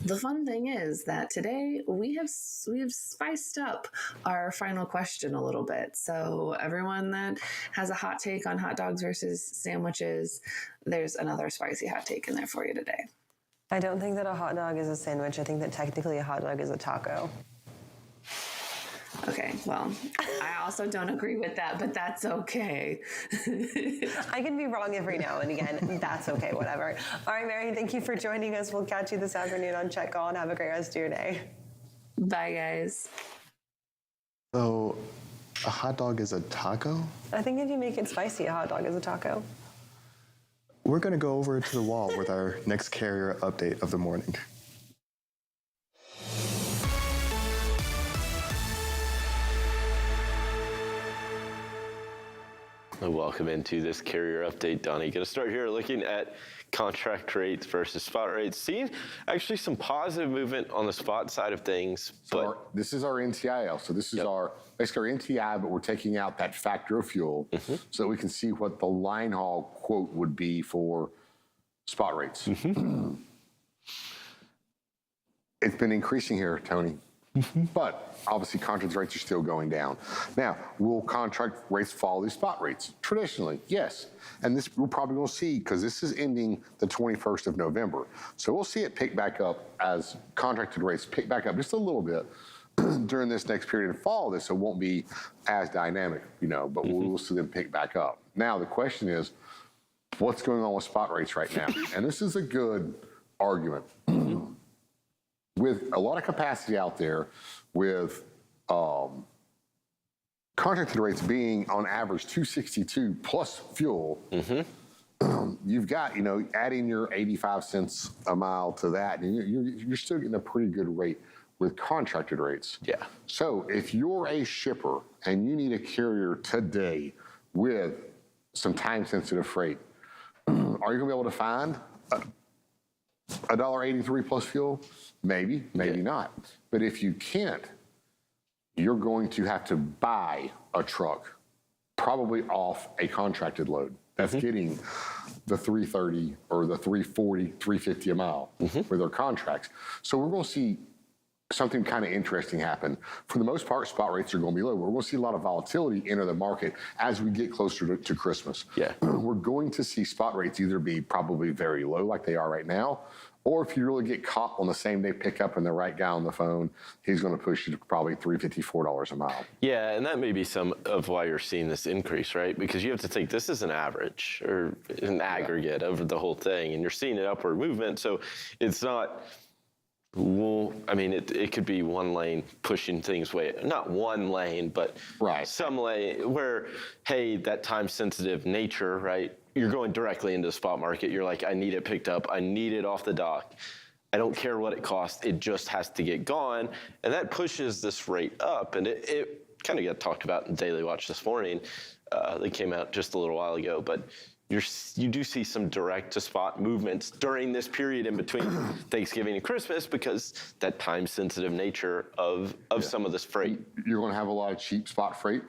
the fun thing is that today we have spiced up our final question a little bit. So everyone that has a hot take on hot dogs versus sandwiches, there's another spicy hot take in there for you today. I don't think that a hot dog is a sandwich. I think that technically a hot dog is a taco. Okay, well, I also don't agree with that, but that's okay. I can be wrong every now and again. That's okay, whatever. All right, Mary, thank you for joining us. We'll catch you this afternoon on Check Call and have a great rest of your day. Bye, guys. So, a hot dog is a taco? I think if you make it spicy, a hot dog is a taco. We're going to go over to the wall with our next carrier update of the morning. Welcome into this carrier update, Donnie. Going to start here looking at contract rates versus spot rates. Seeing actually some positive movement on the spot side of things. So this is our NTIL. So this is basically our NTI, but we're taking out that factor of fuel so that we can see what the line haul quote would be for spot rates. It's been increasing here, Tony. But obviously contract rates are still going down. Now, will contract rates follow these spot rates? Traditionally, yes. And this we're probably going to see, because this is ending the 21st of November. So we'll see it pick back up as contracted rates pick back up just a little bit during this next period of fall. This so it won't be as dynamic, you know, but we'll see them pick back up. Now, the question is, what's going on with spot rates right now? And this is a good argument. With a lot of capacity out there, with contracted rates being on average 262 plus fuel, you've got, you know, adding your 85 cents a mile to that, and you're still getting a pretty good rate with contracted rates. Yeah. So if you're a shipper and you need a carrier today with some time-sensitive freight, are you going to be able to find $1.83 plus fuel? Maybe, maybe not. But if you can't, you're going to have to buy a truck, probably off a contracted load. That's getting the 330 or the 340, 350 a mile for their contracts. So we're going to see something kind of interesting happen. For the most part, spot rates are going to be low. We're going to see a lot of volatility enter the market as we get closer to Christmas. Yeah. We're going to see spot rates either be probably very low like they are right now, or if you really get caught on the same day pickup and the right guy on the phone, he's going to push you to probably $354 a mile. Yeah, and that may be some of why you're seeing this increase, right? Because you have to think this is an average or an aggregate over the whole thing, and you're seeing an upward movement. So it's not, well, I mean, it could be one lane pushing things way, not one lane, but some lane where, hey, that time-sensitive nature, right? You're going directly into the spot market. You're like, I need it picked up. I need it off the dock. I don't care what it costs. It just has to get gone. And that pushes this rate up. And it kind of got talked about in Daily Watch this morning. They came out just a little while ago. But you do see some direct-to-spot movements during this period in between Thanksgiving and Christmas because that time-sensitive nature of some of this freight. You're going to have a lot of cheap spot freight.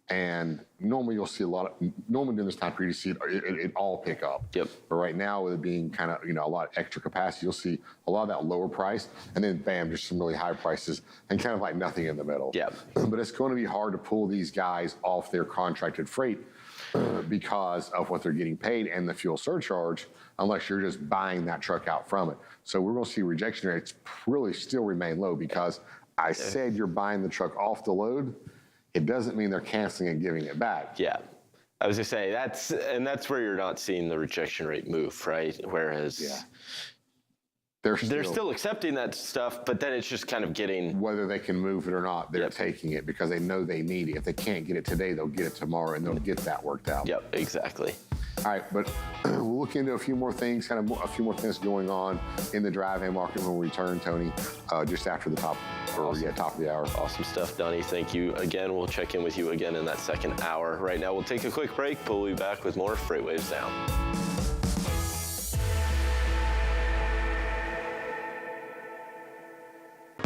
And normally you'll see normally during this time period, you see it all pick up. Yep. But right now, with it being kind of, a lot of extra capacity, you'll see a lot of that lower price, and then bam, just some really high prices, and kind of like nothing in the middle. Yep. But it's going to be hard to pull these guys off their contracted freight because of what they're getting paid and the fuel surcharge, unless you're just buying that truck out from it. So we're going to see rejection rates really still remain low because I said you're buying the truck off the load. It doesn't mean they're canceling and giving it back. Yeah. I was gonna say that's where you're not seeing the rejection rate move, right? Whereas they're still accepting that stuff, but then it's just kind of getting whether they can move it or not, they're taking it because they know they need it. If they can't get it today, they'll get it tomorrow and they'll get that worked out. Yep, exactly. All right, but we'll look into a few more things, a few more things going on in the drive-in market when we return, Tony, just after the top of the hour. Awesome stuff, Donnie. Thank you again. We'll check in with you again in that second hour. Right now, we'll take a quick break, but we'll be back with more FreightWaves Now.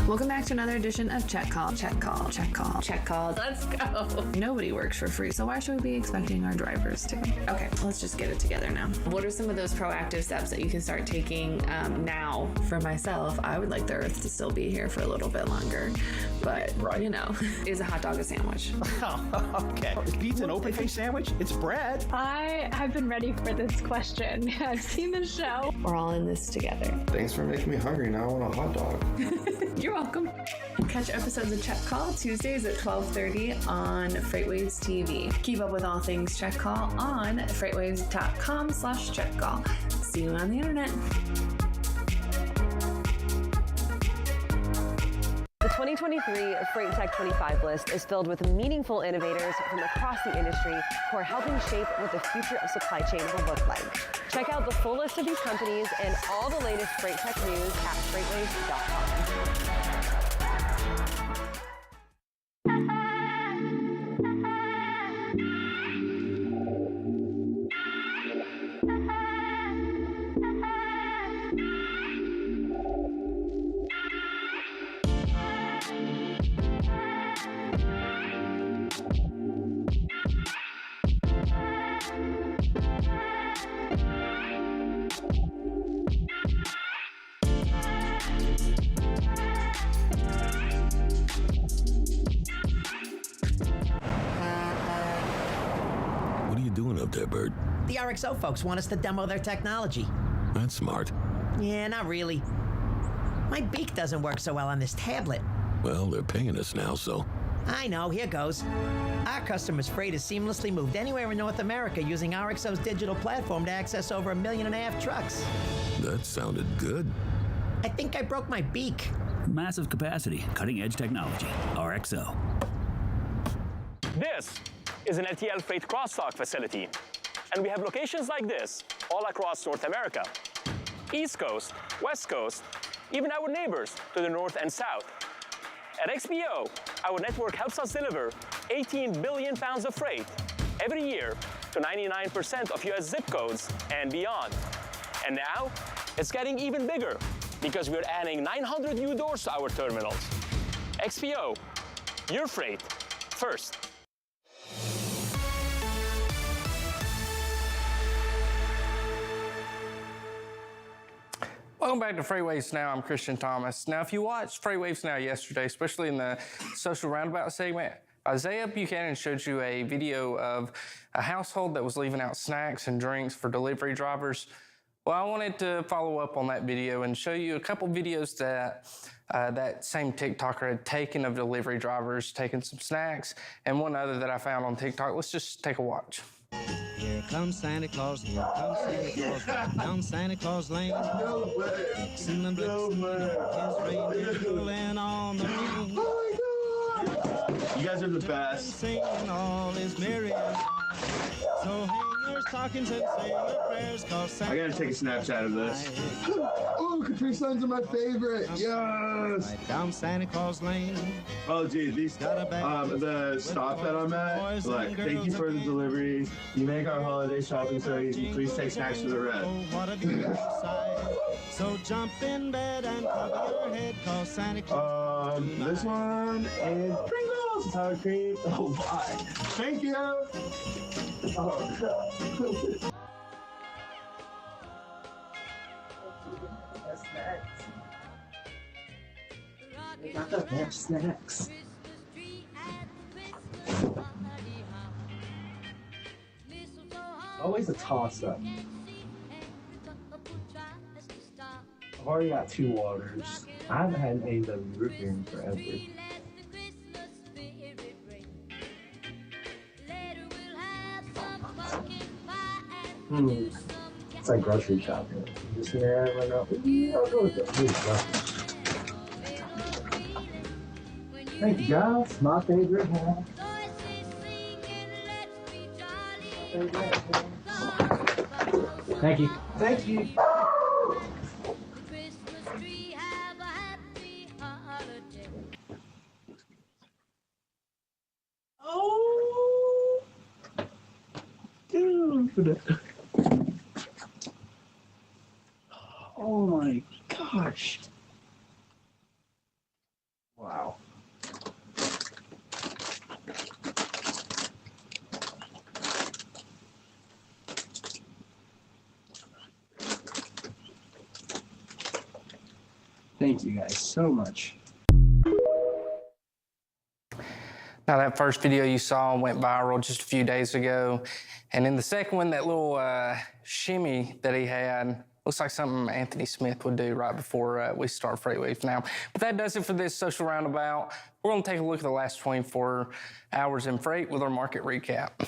Welcome back to another edition of Check Call, Check Call, Check Call, Check Call. Let's go. Nobody works for free, so why should we be expecting our drivers to? Okay, let's just get it together now. What are some of those proactive steps that you can start taking now? For myself, I would like the Earth to still be here for a little bit longer, but is a hot dog a sandwich? Oh, okay. Is pizza an open-faced sandwich? It's bread. I have been ready for this question. I've seen the show. We're all in this together. Thanks for making me hungry. Now I want a hot dog. You're welcome. Catch episodes of Check Call Tuesdays at 12:30 on FreightWaves TV. Keep up with all things Check Call on freightwaves.com/checkcall. See you on the internet. The 2023 Freight Tech 25 list is filled with meaningful innovators from across the industry who are helping shape what the future of supply chain will look like. Check out the full list of these companies and all the latest Freight Tech news at freightwaves.com. Up there, Bert. The RXO folks want us to demo their technology. That's smart. Yeah, not really. My beak doesn't work so well on this tablet. Well, they're paying us now, so. I know, here goes. Our customers' freight is seamlessly moved anywhere in North America using RXO's digital platform to access over 1.5 million trucks. That sounded good. I think I broke my beak. Massive capacity, cutting-edge technology. RXO. This is an LTL freight cross-dock facility, and we have locations like this all across North America. East Coast, West Coast, even our neighbors to the north and south. At XPO, our network helps us deliver 18 billion pounds of freight every year to 99% of US zip codes and beyond. And now, it's getting even bigger because we're adding 900 new doors to our terminals. XPO, your freight first. Welcome back to FreightWaves Now. I'm Christian Thomas. Now, if you watched FreightWaves Now yesterday, especially in the social roundabout segment, Isaiah Buchanan showed you a video of a household that was leaving out snacks and drinks for delivery drivers. Well, I wanted to follow up on that video and show you a couple videos that that same TikToker had taken of delivery drivers taking some snacks, and one other that I found on TikTok. Let's just take a watch. Here comes Santa Claus, here comes Santa Claus, down Santa Claus Lane. Blitzen and blitzen, his reindeer pulling on the rein. You guys are the best. Singing all is merry and so hang your stockings and say your prayers, cause Santa I gotta take a Snapchat of this. Oh, Capri Suns are my favorite. Yes. Right down Santa Claus Lane. Oh, geez, these the stop that I'm at. Like, thank you for the delivery. You make our holiday shopping so easy. Please take snacks for the red. Oh, what a beautiful sight. So jump in bed and cover your head, cause Santa Claus. This one is Pringles. sour cream. Oh my. Thank you. Oh God. Snacks. They got the damn snacks. Always a toss-up. I've already got 2 waters. I haven't had any of the root beer in forever. It's like grocery shopping. You just never know. I'll go with it. Thank you guys. My favorite one. Thank you. Thank you. Oh, dude. Oh my gosh. Wow. Thank you guys so much. Now that first video you saw went viral just a few days ago. And in the second one, that little shimmy that he had, looks like something Anthony Smith would do right before we start FreightWaves Now. But that does it for this social roundabout. We're gonna take a look at the last 24 hours in freight with our market recap.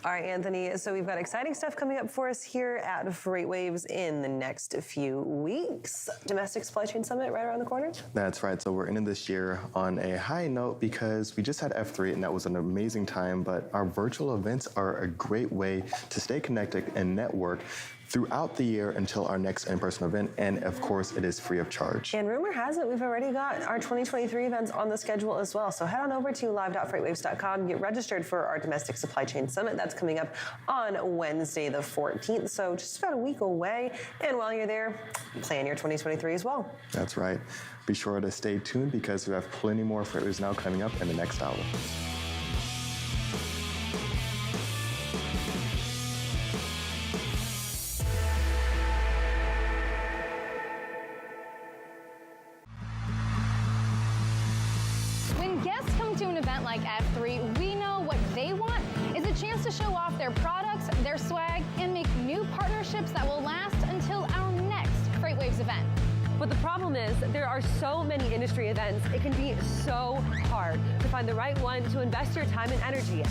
All right, Anthony, so we've got exciting stuff coming up for us here at FreightWaves in the next few weeks. Domestic Supply Chain Summit right around the corner? That's right. So we're ending this year on a high note because we just had F3 and that was an amazing time, but our virtual events are a great way to stay connected and network throughout the year until our next in-person event, and of course, it is free of charge. And rumor has it, we've already got our 2023 events on the schedule as well. So head on over to live.freightwaves.com and get registered for our Domestic Supply Chain Summit. That's coming up on Wednesday the 14th, so just about a week away. And while you're there, plan your 2023 as well. That's right. Be sure to stay tuned because we have plenty more FreightWaves Now coming up in the next hour. When guests come to an event like F3, we know what they want is a chance to show off their products, their swag, and make new partnerships that will last until our next FreightWaves event. But the problem is there are so many industry events, it can be so hard to find the right one to invest your time and energy in.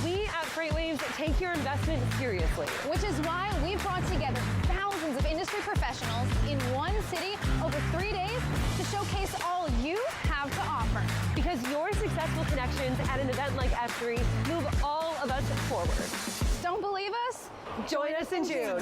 We at FreightWaves take your investment seriously. Which is why we've brought together thousands of industry professionals in one city over 3 days to showcase all you have to offer. Because your successful connections at an event like F3 move all of us forward. Don't believe us? Join us in June.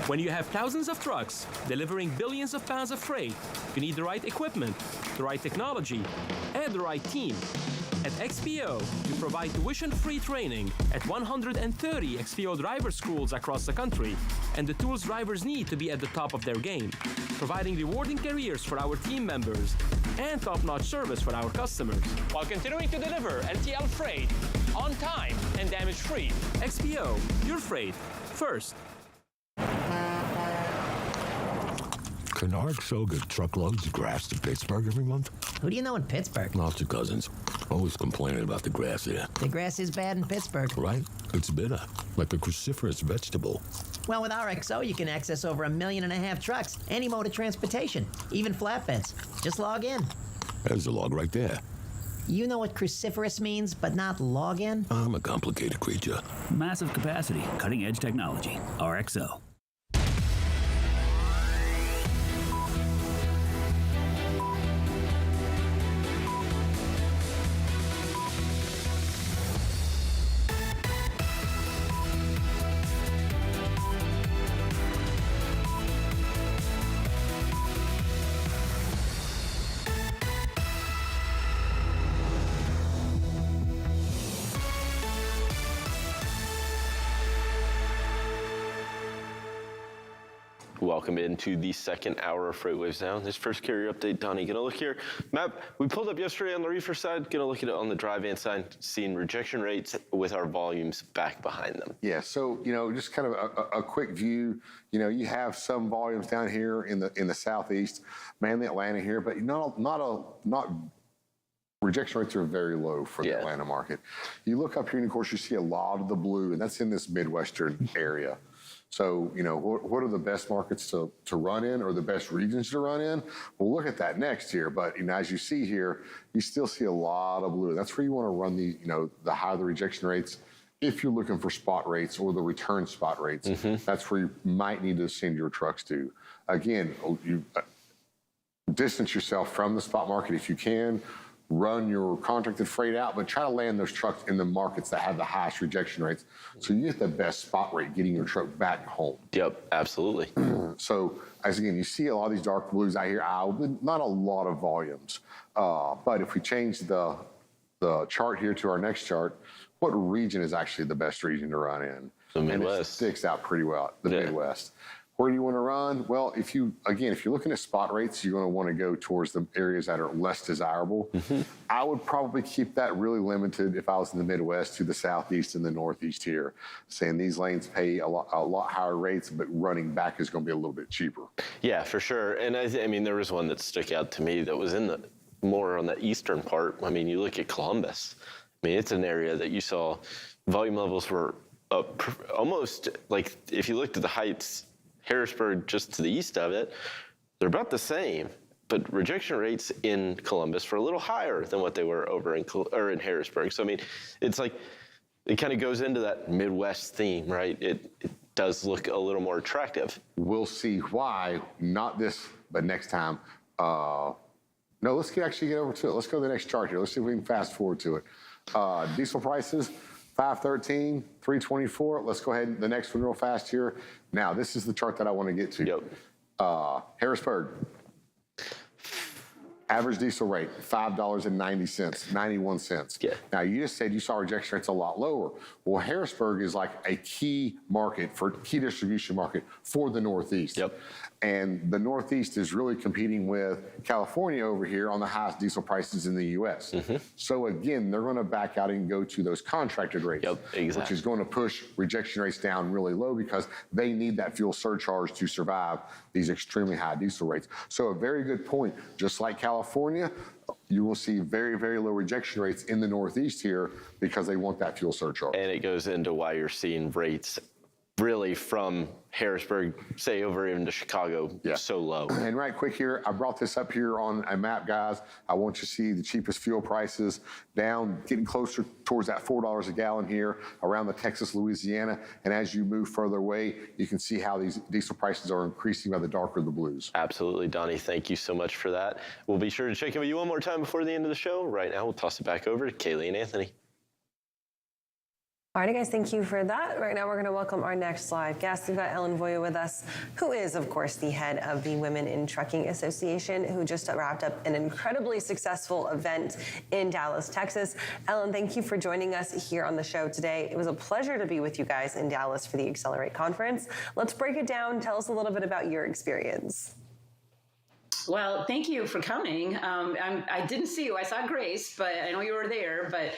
When you have thousands of trucks delivering billions of pounds of freight, you need the right equipment, the right technology, and the right team. At XPO, we provide tuition-free training at 130 XPO driver schools across the country, and the tools drivers need to be at the top of their game, providing rewarding careers for our team members and top-notch service for our customers, while continuing to deliver LTL freight on time and damage-free. XPO, your freight first. Kennard so good truckloads of grass to Pittsburgh every month? Who do you know in Pittsburgh? Lots of cousins. Always complaining about the grass there. The grass is bad in Pittsburgh. Right? It's bitter, like a cruciferous vegetable. Well, with RXO, you can access over 1.5 million trucks, any mode of transportation, even flatbeds. Just log in. There's a log right there. You know what cruciferous means, but not log in? I'm a complicated creature. Massive capacity, cutting edge technology. RXO. Welcome into the second hour of FreightWaves Now. This first carrier update, Donnie, gonna look here. Map, we pulled up yesterday on the reefer side, gonna look at it on the dry van side, seeing rejection rates with our volumes back behind them. Yeah, so, just kind of a quick view. You have some volumes down here in the southeast, mainly Atlanta here, but not rejection rates are very low for the Atlanta market. You look up here, and of course, you see a lot of the blue, and that's in this Midwestern area. So, what are the best markets to run in, or the best regions to run in? We'll look at that next year. But as you see here, you still see a lot of blue. That's where you want to run the higher the rejection rates. If you're looking for spot rates or the return spot rates, that's where you might need to send your trucks to. Again, you distance yourself from the spot market if you can. Run your contracted freight out, but try to land those trucks in the markets that have the highest rejection rates, so you get the best spot rate getting your truck back home. Yep, absolutely. So, again, you see a lot of these dark blues out here, not a lot of volumes. But if we change the chart here to our next chart, what region is actually the best region to run in? The Midwest. And it sticks out pretty well, the Midwest. Where do you want to run? Well, if you're looking at spot rates, you're going to want to go towards the areas that are less desirable. I would probably keep that really limited if I was in the Midwest to the Southeast and the Northeast here, saying these lanes pay a lot higher rates, but running back is going to be a little bit cheaper. Yeah, for sure. And I mean, there was one that stuck out to me that was more on the eastern part. I mean, you look at Columbus. I mean, it's an area that you saw volume levels were up almost like if you looked at the heights. Harrisburg, just to the east of it, they're about the same, but rejection rates in Columbus were a little higher than what they were over in Harrisburg. So, I mean, it's like, it kind of goes into that Midwest theme, right? It does look a little more attractive. We'll see why, not this, but next time. No, let's actually get over to it. Let's go to the next chart here. Let's see if we can fast forward to it. Diesel prices, 513, 324. Let's go ahead, the next one real fast here. Now, this is the chart that I want to get to. Yep. Harrisburg. Average diesel rate, $5.90, 91 cents. Yeah. Now, you just said you saw rejection rates a lot lower. Well, Harrisburg is like a key distribution market for the Northeast. Yep. And the Northeast is really competing with California over here on the highest diesel prices in the U.S. So again, they're going to back out and go to those contracted rates, which is going to push rejection rates down really low because they need that fuel surcharge to survive these extremely high diesel rates. So a very good point. Just like California, California, you will see very, very low rejection rates in the Northeast here because they want that fuel surcharge. And it goes into why you're seeing rates really from Harrisburg, say over into Chicago, so low. And right quick here, I brought this up here on a map, guys. I want you to see the cheapest fuel prices down, getting closer towards that $4 a gallon here around the Texas, Louisiana. And as you move further away, you can see how these diesel prices are increasing by the darker the blues. Absolutely, Donnie. Thank you so much for that. We'll be sure to check in with you one more time before the end of the show. Right now, we'll toss it back over to Kaylee and Anthony. All right, guys, thank you for that. Right now, we're going to welcome our next live guest. We've got Ellen Voie with us, who is, of course, the head of the Women in Trucking Association, who just wrapped up an incredibly successful event in Dallas, Texas. Ellen, thank you for joining us here on the show today. It was a pleasure to be with you guys in Dallas for the Accelerate conference. Let's break it down. Tell us a little bit about your experience. Well, thank you for coming. I didn't see you. I saw Grace, but I know you were there. But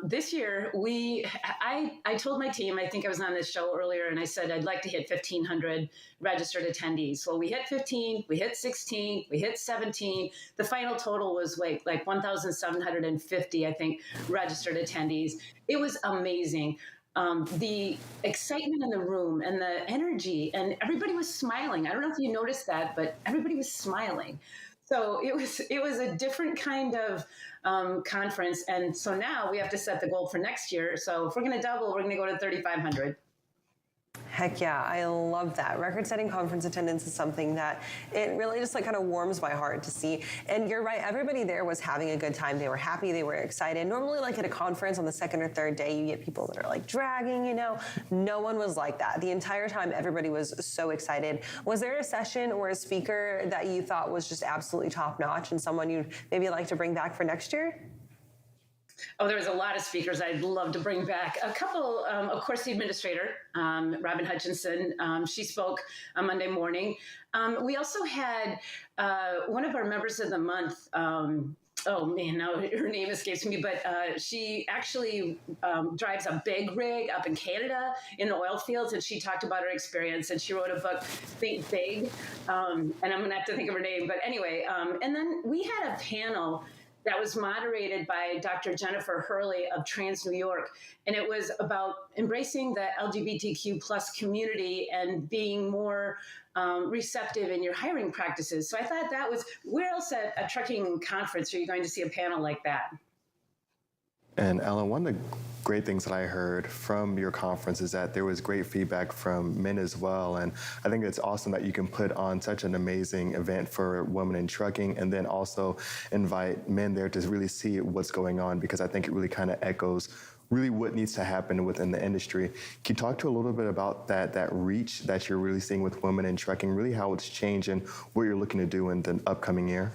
this year, I told my team, I think I was on this show earlier, and I said I'd like to hit 1,500 registered attendees. Well, we hit 15, we hit 16, we hit 17. The final total was like 1,750, I think, registered attendees. It was amazing. The excitement in the room and the energy, and everybody was smiling. I don't know if you noticed that, but everybody was smiling. So it was a different kind of conference. And so now we have to set the goal for next year. So if we're going to double, we're going to go to 3,500. Heck yeah, I love that. Record-setting conference attendance is something that it really just kind of warms my heart to see. And you're right, everybody there was having a good time. They were happy, they were excited. Normally, at a conference on the second or third day, you get people that are dragging, No one was like that. The entire time, everybody was so excited. Was there a session or a speaker that you thought was just absolutely top-notch and someone you'd maybe like to bring back for next year? Oh, there was a lot of speakers I'd love to bring back. A couple, of course, the administrator, Robin Hutchinson, she spoke on Monday morning. We also had one of our members of the month, oh man, now her name escapes me, but she actually drives a big rig up in Canada in the oil fields, and she talked about her experience, and she wrote a book, Think Big, and I'm gonna have to think of her name, but anyway, and then we had a panel that was moderated by Dr. Jennifer Hurley of Trans New York. And it was about embracing the LGBTQ plus community and being more receptive in your hiring practices. So I thought that was, where else at a trucking conference are you going to see a panel like that? And Ellen, one of the great things that I heard from your conference is that there was great feedback from men as well. And I think it's awesome that you can put on such an amazing event for women in trucking and then also invite men there to really see what's going on, because I think it really kind of echoes really what needs to happen within the industry. Can you talk to a little bit about that reach that you're really seeing with women in trucking, really how it's changed and what you're looking to do in the upcoming year?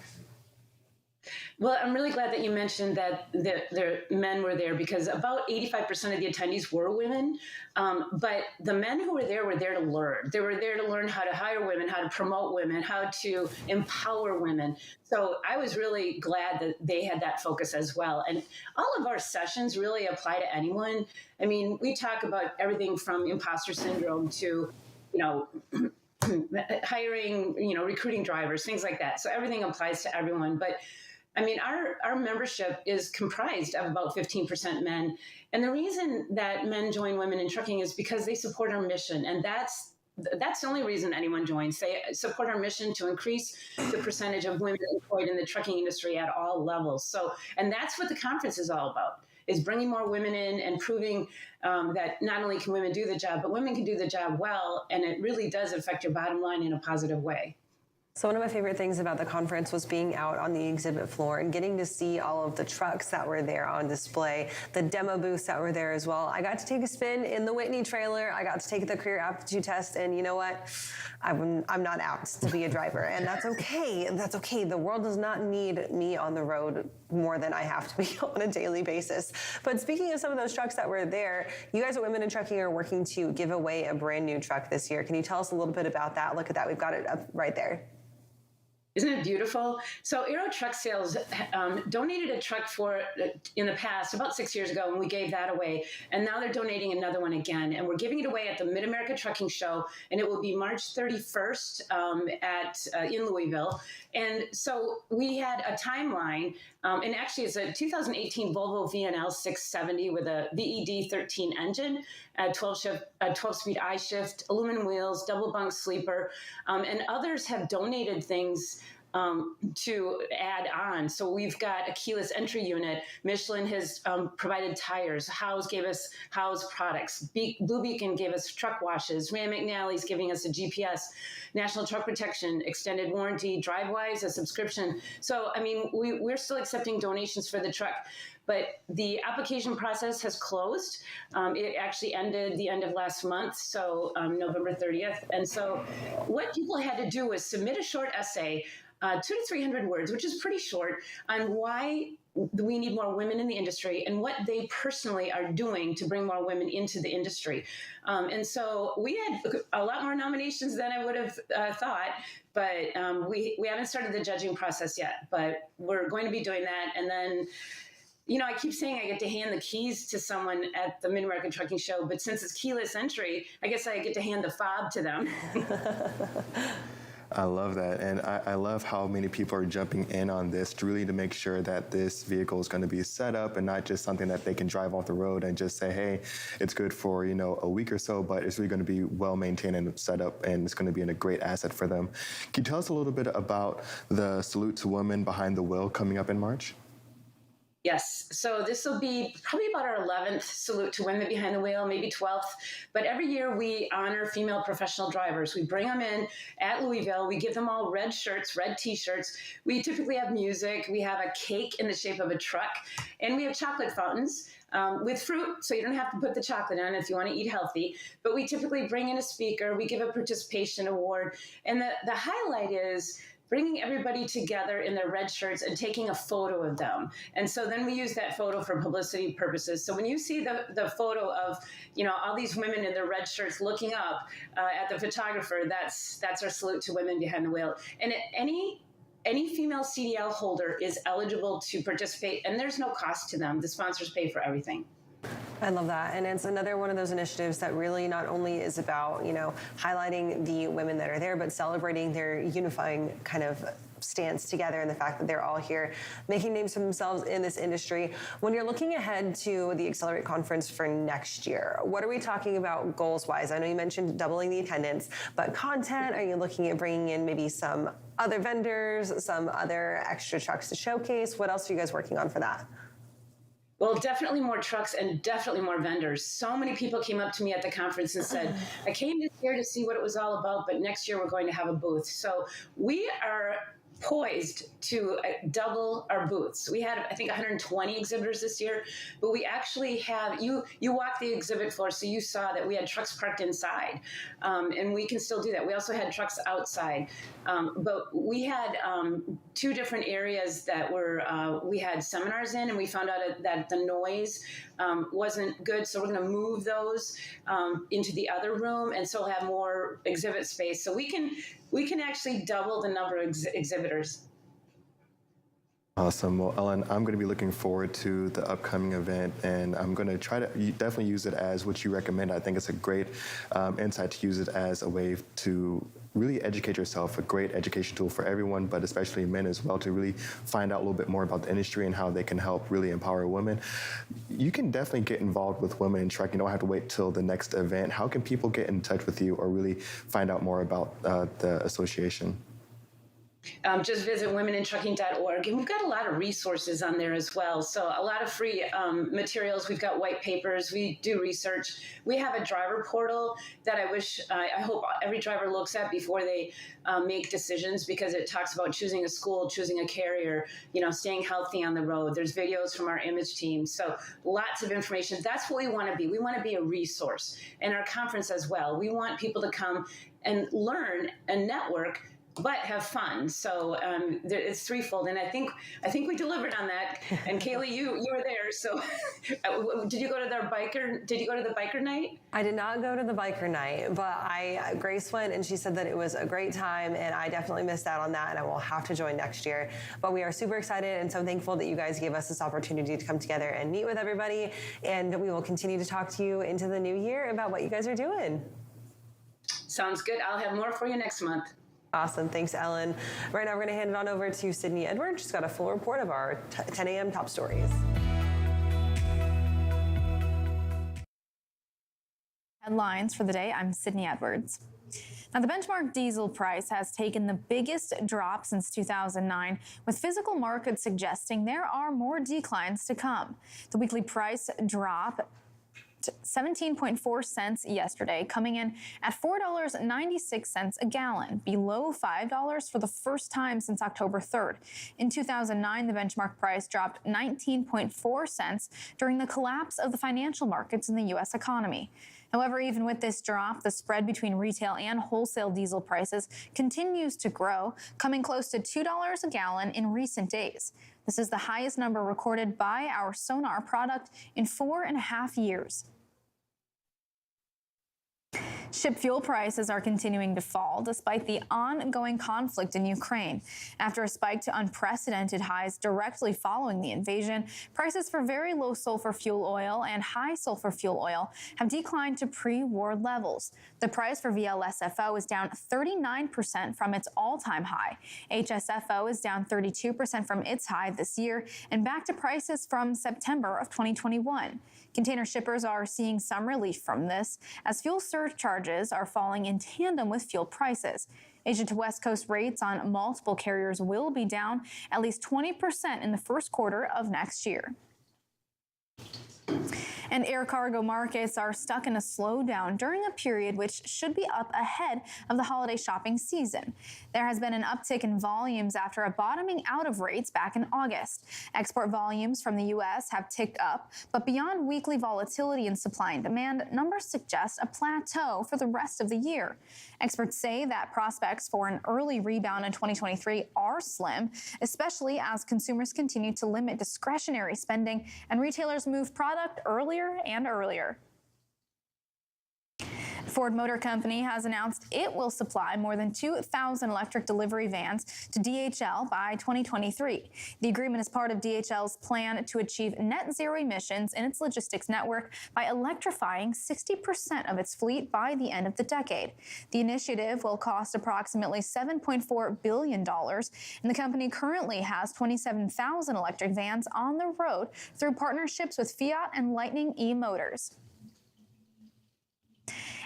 Well, I'm really glad that you mentioned that the men were there, because about 85% of the attendees were women. But the men who were there to learn. They were there to learn how to hire women, how to promote women, how to empower women. So I was really glad that they had that focus as well. And all of our sessions really apply to anyone. I mean, we talk about everything from imposter syndrome to, hiring, recruiting drivers, things like that. So everything applies to everyone. But I mean, our membership is comprised of about 15% men. And the reason that men join Women in Trucking is because they support our mission. And that's the only reason anyone joins. They support our mission to increase the percentage of women employed in the trucking industry at all levels. So, and that's what the conference is all about, is bringing more women in and proving that not only can women do the job, but women can do the job well. And it really does affect your bottom line in a positive way. So one of my favorite things about the conference was being out on the exhibit floor and getting to see all of the trucks that were there on display, the demo booths that were there as well. I got to take a spin in the Whitney trailer. I got to take the career aptitude test, and you know what? I'm not out to be a driver, and that's okay. That's okay. The world does not need me on the road more than I have to be on a daily basis. But speaking of some of those trucks that were there, you guys at Women in Trucking are working to give away a brand new truck this year. Can you tell us a little bit about that? Look at that. We've got it up right there. Isn't it beautiful? So Aero Truck Sales donated a truck in the past, about 6 years ago, and we gave that away. And now they're donating another one again. And we're giving it away at the Mid-America Trucking Show, and it will be March 31st in Louisville. And so we had a timeline, and actually it's a 2018 Volvo VNL 670 with a VED 13 engine, a 12-speed I-shift, aluminum wheels, double bunk sleeper, and others have donated things to add on. So we've got a keyless entry unit. Michelin has provided tires. Howes gave us Howes products. Blue Beacon gave us truck washes. Rand McNally's giving us a GPS. National Truck Protection, extended warranty. DriveWise, a subscription. So, I mean, we're still accepting donations for the truck. But the application process has closed. It actually ended the end of last month, so November 30th. And so what people had to do was submit a short essay, 200 to 300 words, which is pretty short, on why we need more women in the industry and what they personally are doing to bring more women into the industry. And so we had a lot more nominations than I would have thought, but we haven't started the judging process yet, but we're going to be doing that. And then, you know, I keep saying I get to hand the keys to someone at the Mid-American Trucking Show, but since it's keyless entry, I guess I get to hand the fob to them. I love that. And I love how many people are jumping in on this to really to make sure that this vehicle is going to be set up and not just something that they can drive off the road and just say, hey, it's good for, you know, a week or so, but it's really going to be well maintained and set up, and it's going to be a great asset for them. Can you tell us a little bit about the Salute to Women Behind the Wheel coming up in March? Yes. So this will be probably about our 11th Salute to Women Behind the Wheel, maybe 12th. But every year we honor female professional drivers. We bring them in at Louisville. We give them all red shirts, red T-shirts. We typically have music. We have a cake in the shape of a truck. And we have chocolate fountains with fruit, so you don't have to put the chocolate on if you want to eat healthy. But we typically bring in a speaker. We give a participation award. And the highlight is bringing everybody together in their red shirts and taking a photo of them. And so then we use that photo for publicity purposes. So when you see the photo of, you know, all these women in their red shirts looking up at the photographer, that's our Salute to Women Behind the Wheel. And any female CDL holder is eligible to participate, and there's no cost to them. The sponsors pay for everything. I love that. And it's another one of those initiatives that really not only is about, you know, highlighting the women that are there, but celebrating their unifying kind of stance together and the fact that they're all here making names for themselves in this industry. When you're looking ahead to the Accelerate conference for next year, what are we talking about goals-wise? I know you mentioned doubling the attendance, but content, are you looking at bringing in maybe some other vendors, some other extra trucks to showcase? What else are you guys working on for that? Well, definitely more trucks and definitely more vendors. So many people came up to me at the conference and said, I came this year to see what it was all about, but next year we're going to have a booth. So we are poised to double our booths. We had, I think, 120 exhibitors this year, but we actually have, you walked the exhibit floor, so you saw that we had trucks parked inside, and we can still do that. We also had trucks outside, but we had 2 different areas that we had seminars in, and we found out that the noise wasn't good, so we're going to move those into the other room, and so we'll have more exhibit space. So we can actually double the number of exhibitors. Awesome. Well, Ellen, I'm going to be looking forward to the upcoming event, and I'm going to try to definitely use it as what you recommend. I think it's a great insight to use it as a way to really educate yourself, a great education tool for everyone, but especially men as well, to really find out a little bit more about the industry and how they can help really empower women. You can definitely get involved with Women in Truck. You don't have to wait till the next event. How can people get in touch with you or really find out more about the association? Just visit womenintrucking.org, and we've got a lot of resources on there as well. So a lot of free materials. We've got white papers. We do research. We have a driver portal that I hope every driver looks at before they make decisions, because it talks about choosing a school, choosing a carrier, you know, staying healthy on the road. There's videos from our image team. So lots of information. That's what we want to be. We want to be a resource. And our conference as well. We want people to come and learn and network but have fun. So it's threefold, and I think we delivered on that. And Kaylee, you were there. So did you go to their biker? Did you go to the biker night? I did not go to the biker night, but Grace went, and she said that it was a great time, and I definitely missed out on that, and I will have to join next year. But we are super excited and so thankful that you guys gave us this opportunity to come together and meet with everybody, and we will continue to talk to you into the new year about what you guys are doing. Sounds good. I'll have more for you next month. Awesome. Thanks, Ellen. Right now, we're going to hand it on over to Sydney Edwards. She's got a full report of our 10 a.m. top stories. Headlines for the day. I'm Sydney Edwards. Now, the benchmark diesel price has taken the biggest drop since 2009, with physical markets suggesting there are more declines to come. The weekly price drop 17.4 cents yesterday, coming in at $4.96 a gallon, below $5 for the first time since October 3rd. In 2009, the benchmark price dropped 19.4 cents during the collapse of the financial markets in the U.S. economy. However, even with this drop, the spread between retail and wholesale diesel prices continues to grow, coming close to $2 a gallon in recent days. This is the highest number recorded by our Sonar product in 4.5 years. Ship fuel prices are continuing to fall despite the ongoing conflict in Ukraine. After a spike to unprecedented highs directly following the invasion, prices for very low sulfur fuel oil and high sulfur fuel oil have declined to pre-war levels. The price for VLSFO is down 39% from its all-time high. HSFO is down 32% from its high this year and back to prices from September of 2021. Container shippers are seeing some relief from this as fuel surcharges are falling in tandem with fuel prices. Asia to West Coast rates on multiple carriers will be down at least 20% in the first quarter of next year. And air cargo markets are stuck in a slowdown during a period which should be up ahead of the holiday shopping season. There has been an uptick in volumes after a bottoming out of rates back in August. Export volumes from the U.S. have ticked up, but beyond weekly volatility in supply and demand, numbers suggest a plateau for the rest of the year. Experts say that prospects for an early rebound in 2023 are slim, especially as consumers continue to limit discretionary spending and retailers move product earlier and earlier. Ford Motor Company has announced it will supply more than 2,000 electric delivery vans to DHL by 2023. The agreement is part of DHL's plan to achieve net zero emissions in its logistics network by electrifying 60% of its fleet by the end of the decade. The initiative will cost approximately $7.4 billion, and the company currently has 27,000 electric vans on the road through partnerships with Fiat and Lightning e-Motors.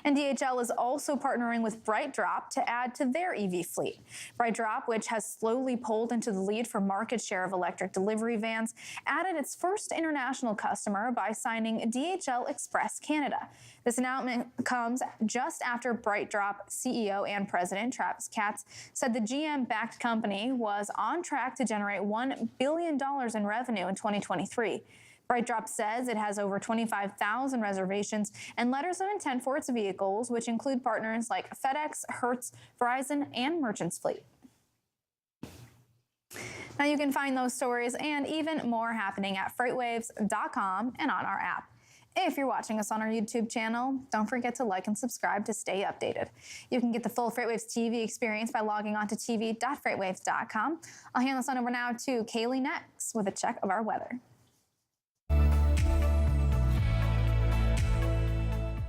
And DHL is also partnering with BrightDrop to add to their EV fleet. BrightDrop, which has slowly pulled into the lead for market share of electric delivery vans, added its first international customer by signing DHL Express Canada. This announcement comes just after BrightDrop CEO and President Travis Katz said the GM-backed company was on track to generate $1 billion in revenue in 2023. BrightDrop says it has over 25,000 reservations and letters of intent for its vehicles, which include partners like FedEx, Hertz, Verizon, and Merchants Fleet. Now you can find those stories and even more happening at FreightWaves.com and on our app. If you're watching us on our YouTube channel, don't forget to like and subscribe to stay updated. You can get the full FreightWaves TV experience by logging on to tv.freightwaves.com. I'll hand this on over now to Kaylee next with a check of our weather.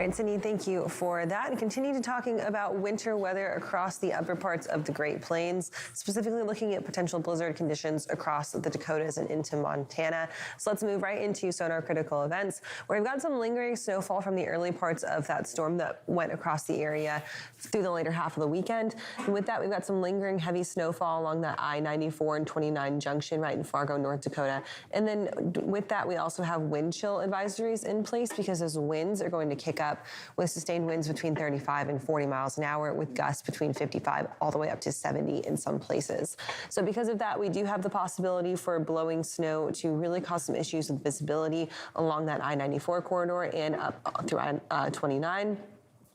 And Sydney, thank you for that. And continue to talking about winter weather across the upper parts of the Great Plains, specifically looking at potential blizzard conditions across the Dakotas and into Montana. So let's move right into Sonar Critical Events, where we've got some lingering snowfall from the early parts of that storm that went across the area through the later half of the weekend. And with that, we've got some lingering heavy snowfall along that I-94 and 29 junction right in Fargo, North Dakota. And then with that, we also have wind chill advisories in place because those winds are going to kick up with sustained winds between 35 and 40 miles an hour with gusts between 55 all the way up to 70 in some places. So because of that, we do have the possibility for blowing snow to really cause some issues with visibility along that I-94 corridor and up through I-29.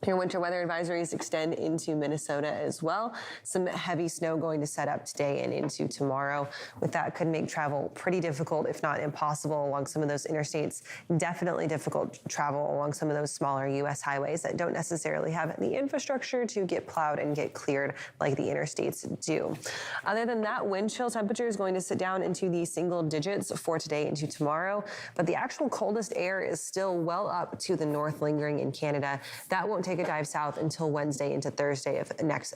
Your winter weather advisories extend into Minnesota as well. Some heavy snow going to set up today and into tomorrow. With that, could make travel pretty difficult, if not impossible, along some of those interstates. Definitely difficult travel along some of those smaller U.S. highways that don't necessarily have the infrastructure to get plowed and get cleared like the interstates do. Other than that, wind chill temperature is going to sit down into the single digits for today into tomorrow, but the actual coldest air is still well up to the north, lingering in Canada. That won't take a dive south until Wednesday into Thursday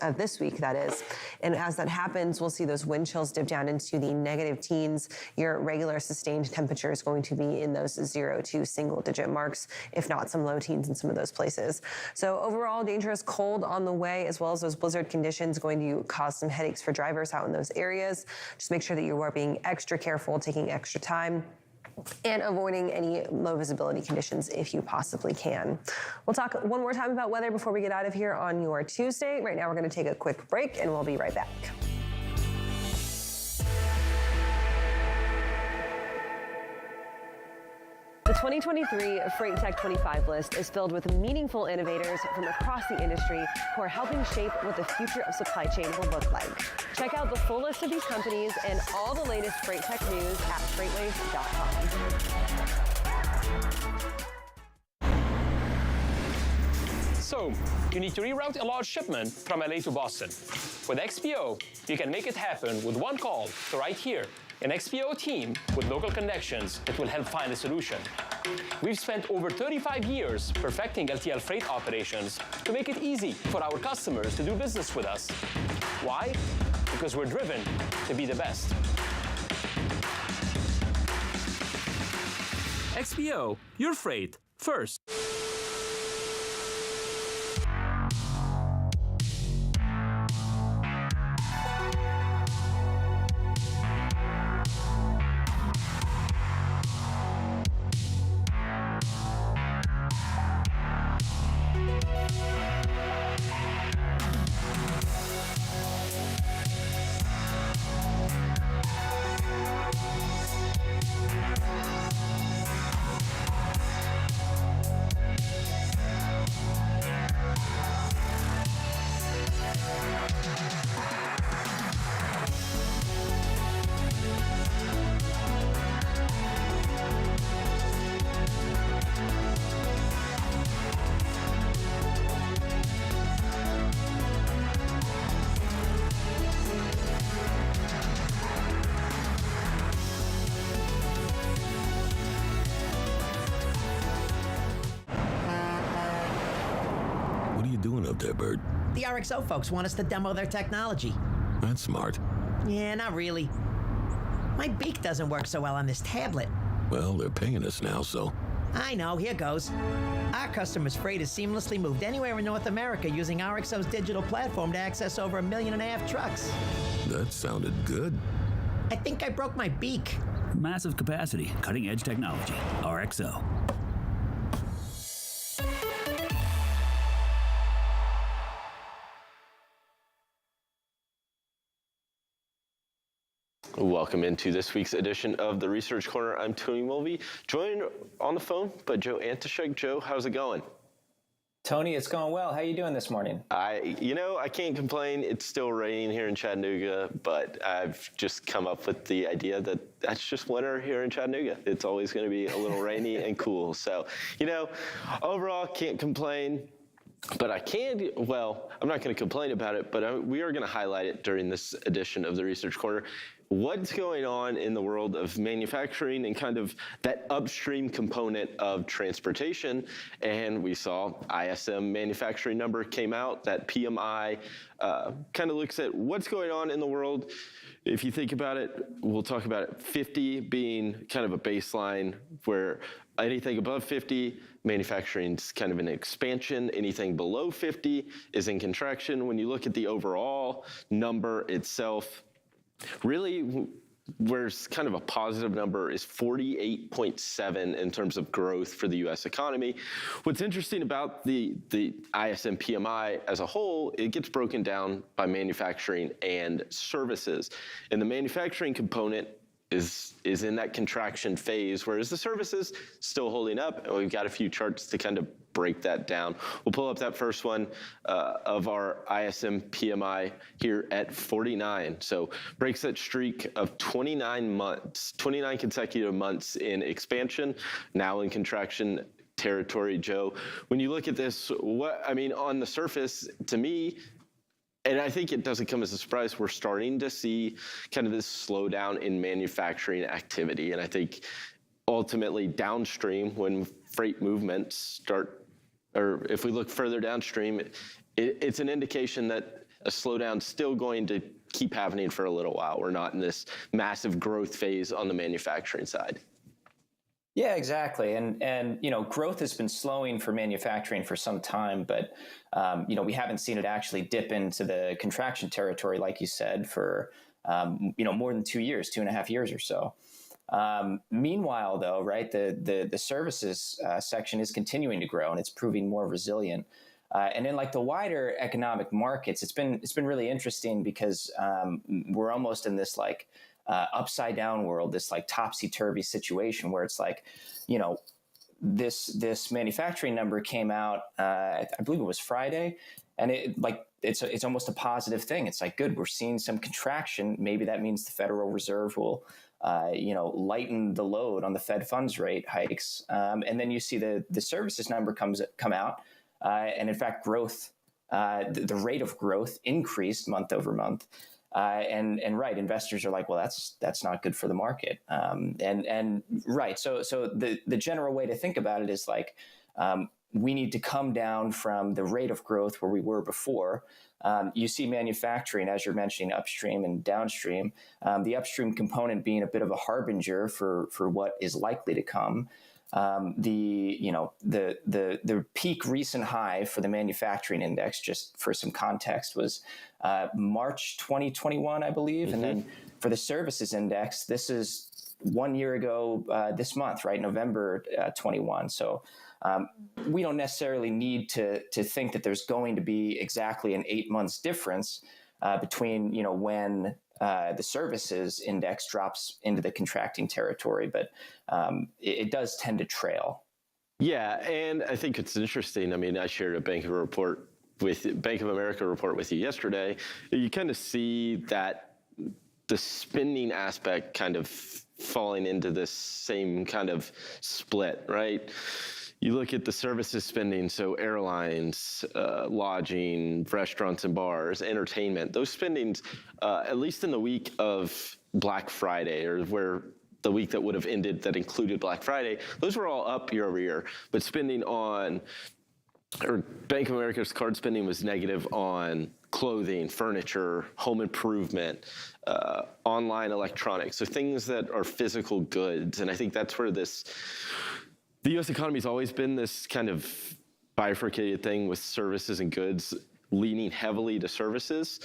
of this week, that is. And as that happens, we'll see those wind chills dip down into the negative teens. Your regular sustained temperature is going to be in those 0 to single digit marks, if not some low teens in some of those places. So overall, dangerous cold on the way, as well as those blizzard conditions going to cause some headaches for drivers out in those areas. Just make sure that you are being extra careful, taking extra time, and avoiding any low visibility conditions if you possibly can. We'll talk one more time about weather before we get out of here on your Tuesday. Right now, we're going to take a quick break, and we'll be right back. The 2023 Freight Tech 25 list is filled with meaningful innovators from across the industry who are helping shape what the future of supply chain will look like. Check out the full list of these companies and all the latest Freight Tech news at FreightWaves.com. So, you need to reroute a large shipment from LA to Boston. With XPO, you can make it happen with one call to right here. An XPO team with local connections that will help find a solution. We've spent over 35 years perfecting LTL freight operations to make it easy for our customers to do business with us. Why? Because we're driven to be the best. XPO, your freight first. Doing up there, Bert? The RXO folks want us to demo their technology. That's smart. Yeah, not really. My beak doesn't work so well on this tablet. Well, they're paying us now, so... I know, here goes. Our customers' freight is seamlessly moved anywhere in North America using RXO's digital platform to access over 1.5 million trucks. That sounded good. I think I broke my beak. Massive capacity, cutting-edge technology. RXO. Welcome into this week's edition of the Research Corner. I'm Tony Mulvey, joined on the phone by Joe Antoshek. Joe, how's it going? Tony, it's going well. How are you doing this morning? I can't complain. It's still raining here in Chattanooga, but I've just come up with the idea that that's just winter here in Chattanooga. It's always going to be a little rainy and cool. So, overall, can't complain. But I'm not going to complain about it, but we are going to highlight it during this edition of the Research Corner. What's going on in the world of manufacturing and kind of that upstream component of transportation. And we saw ISM manufacturing number came out, that PMI kind of looks at what's going on in the world. If you think about it, we'll talk about it, 50 being kind of a baseline where anything above 50, manufacturing's kind of an expansion. Anything below 50 is in contraction. When you look at the overall number itself, really, where's kind of a positive number is 48.7 in terms of growth for the U.S. economy. What's interesting about the ISM PMI as a whole, it gets broken down by manufacturing and services. And the manufacturing component is in that contraction phase, whereas the service is still holding up. And we've got a few charts to kind of break that down. We'll pull up that first one of our ISM PMI here at 49. So breaks that streak of 29 months, 29 consecutive months in expansion, now in contraction territory. Joe, when you look at this, on the surface, to me, and I think it doesn't come as a surprise, we're starting to see kind of this slowdown in manufacturing activity. And I think ultimately downstream, when freight movements start, or if we look further downstream, it's an indication that a slowdown's still going to keep happening for a little while. We're not in this massive growth phase on the manufacturing side. Yeah, exactly. And growth has been slowing for manufacturing for some time, but we haven't seen it actually dip into the contraction territory, like you said, for more than 2 years, 2.5 years or so. Meanwhile, though, right, the services section is continuing to grow, and it's proving more resilient. And in like the wider economic markets, it's been really interesting because we're almost in this like upside down world, this like topsy-turvy situation where it's like, this manufacturing number came out, I believe it was Friday, and it's almost a positive thing. It's like, good, we're seeing some contraction. Maybe that means the Federal Reserve will, lighten the load on the Fed funds rate hikes. And then you see the services number come out, and in fact, growth, the rate of growth increased month over month. And right, investors are like, well, that's not good for the market. And right, so the general way to think about it is like, we need to come down from the rate of growth where we were before. You see manufacturing, as you're mentioning, upstream and downstream. The upstream component being a bit of a harbinger for what is likely to come. The peak recent high for the manufacturing index, just for some context, was March 2021, I believe. Mm-hmm. And then for the services index, this is 1 year ago this month, right? November 21. So we don't necessarily need to think that there's going to be exactly an 8 months difference between, when the services index drops into the contracting territory, but it does tend to trail. Yeah, and I think it's interesting. I mean, I shared a Bank of America report with you yesterday. You kind of see that the spending aspect kind of falling into this same kind of split, right? You look at the services spending, so airlines, lodging, restaurants and bars, entertainment, those spendings, at least in the week of Black Friday, or where the week that would have ended that included Black Friday, those were all up year over year. But spending on, or Bank of America's card spending was negative on clothing, furniture, home improvement, online electronics, so things that are physical goods. And I think that's where the U.S. economy has always been this kind of bifurcated thing with services and goods leaning heavily to services.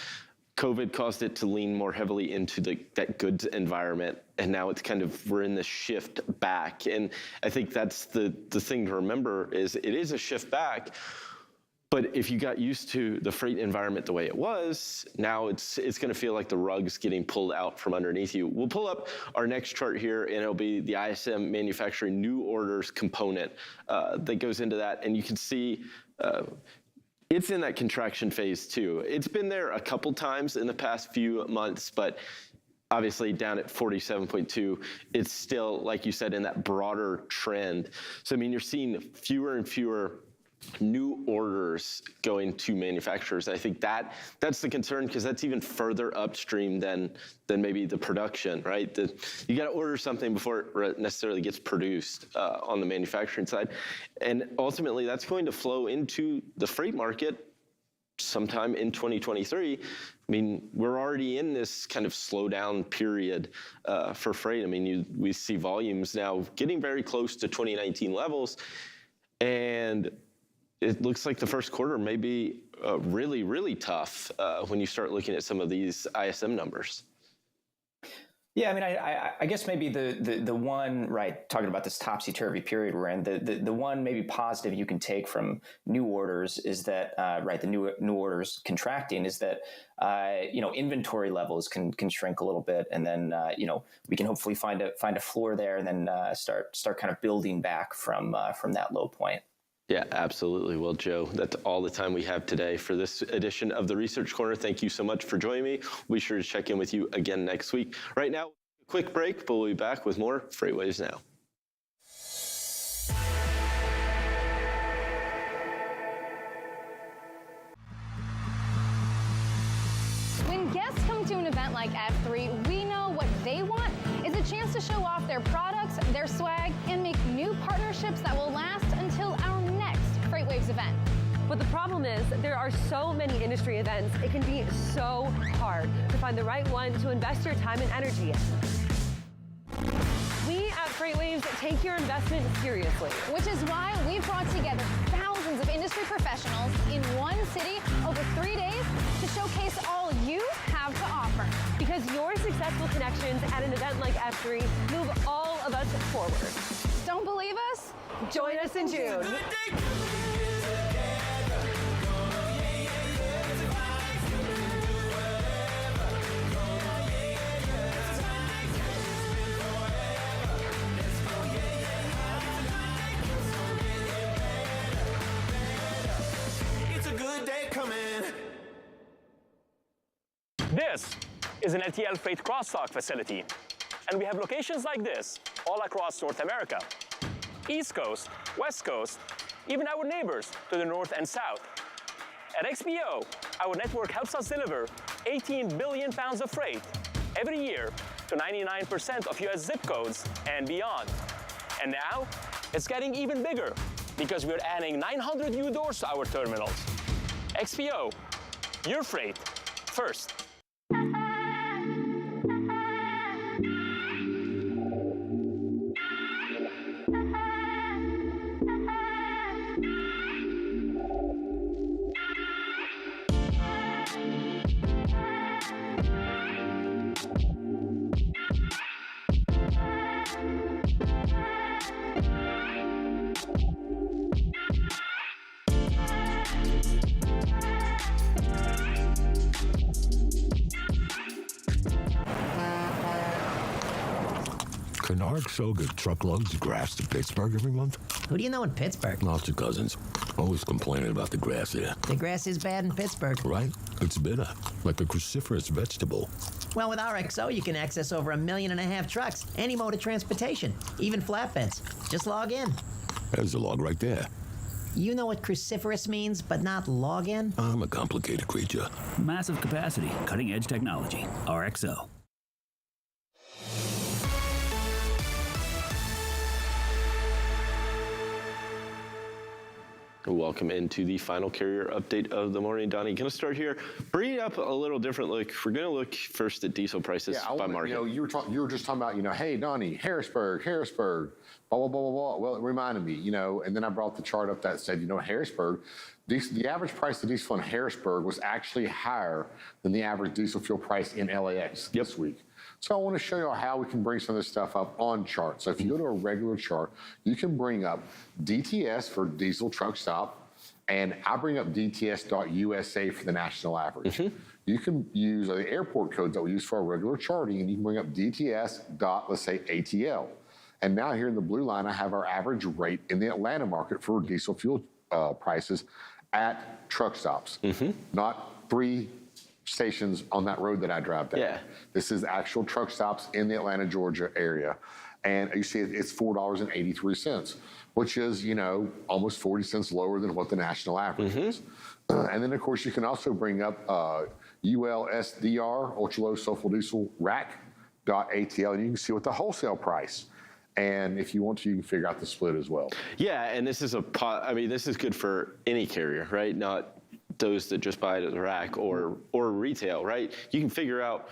COVID caused it to lean more heavily into that goods environment, and now it's we're in this shift back. And I think that's the thing to remember is it is a shift back, but if you got used to the freight environment the way it was, now it's going to feel like the rug's getting pulled out from underneath you. We'll pull up our next chart here, and it'll be the ISM manufacturing new orders component that goes into that, and you can see it's in that contraction phase too. It's been there a couple times in the past few months, but obviously down at 47.2, it's still, like you said, in that broader trend. So, I mean, you're seeing fewer and fewer new orders going to manufacturers. I think that's the concern, because that's even further upstream than maybe the production, right? You got to order something before it necessarily gets produced on the manufacturing side. And ultimately, that's going to flow into the freight market sometime in 2023. I mean, we're already in this kind of slowdown period for freight. I mean, we see volumes now getting very close to 2019 levels, and it looks like the first quarter may be really, really tough when you start looking at some of these ISM numbers. Yeah, I mean, I guess maybe the one, right, talking about this topsy-turvy period we're in, the one maybe positive you can take from new orders is that, right, the new orders contracting is that, inventory levels can shrink a little bit, and then, we can hopefully find a floor there, and then start kind of building back from that low point. Yeah, absolutely. Well, Joe, that's all the time we have today for this edition of the Research Corner. Thank you so much for joining me. We'll be sure to check in with you again next week. Right now, a quick break, but we'll be back with more FreightWaves Now. When guests come to an event like F3, we know what they want is a chance to show off their products, their swag, and make new partnerships that will last until our next FreightWaves event. But the problem is there are so many industry events, it can be so hard to find the right one to invest your time and energy in. We at FreightWaves take your investment seriously. Which is why we've brought together thousands of industry professionals in one city over 3 days to showcase all you have to offer. Because your successful connections at an event like F3 move all of us forward. Don't believe us? Join us in June. This is an LTL freight cross-dock facility, and we have locations like this all across North America. East Coast, West Coast, even our neighbors to the north and south. At XPO, our network helps us deliver 18 billion pounds of freight every year to 99% of US zip codes and beyond. And now, it's getting even bigger because we're adding 900 new doors to our terminals. XPO, your freight first. Kennard so good truckloads of grass to Pittsburgh every month? Who do you know in Pittsburgh? Lots of cousins. Always complaining about the grass here. The grass is bad in Pittsburgh. Right? It's bitter, like a cruciferous vegetable. Well, with RXO, you can access over 1.5 million trucks, any mode of transportation, even flatbeds. Just log in. There's a log right there. You know what cruciferous means, but not log in? I'm a complicated creature. Massive capacity, cutting-edge technology. RXO. Welcome into the final carrier update of the morning. Donnie, going to start here. Bring it up a little different look. We're going to look first at diesel prices by market. You were just talking about, hey, Donnie, Harrisburg, blah, blah, blah, blah, blah. Well, it reminded me, and then I brought the chart up that said, Harrisburg, the average price of diesel in Harrisburg was actually higher than the average diesel fuel price in LAX this week. So I want to show you how we can bring some of this stuff up on charts. So if you go to a regular chart, you can bring up DTS for diesel truck stop, and I bring up DTS.USA for the national average. You can use the airport codes that we use for our regular charting, and you can bring up DTS. Let's say ATL. And now here in the blue line, I have our average rate in the Atlanta market for diesel fuel prices at truck stops, not 3 stations on that road that I drive down. Yeah. This is actual truck stops in the Atlanta, Georgia area. And you see it's $4.83, which is, almost 40 cents lower than what the national average is. And then, of course, you can also bring up ULSDR, ultra low sulfur diesel rack.atl, and you can see what the wholesale price. And if you want to, you can figure out the split as well. Yeah, and this is this is good for any carrier, right? Not those that just buy it at the rack or retail, right? You can figure out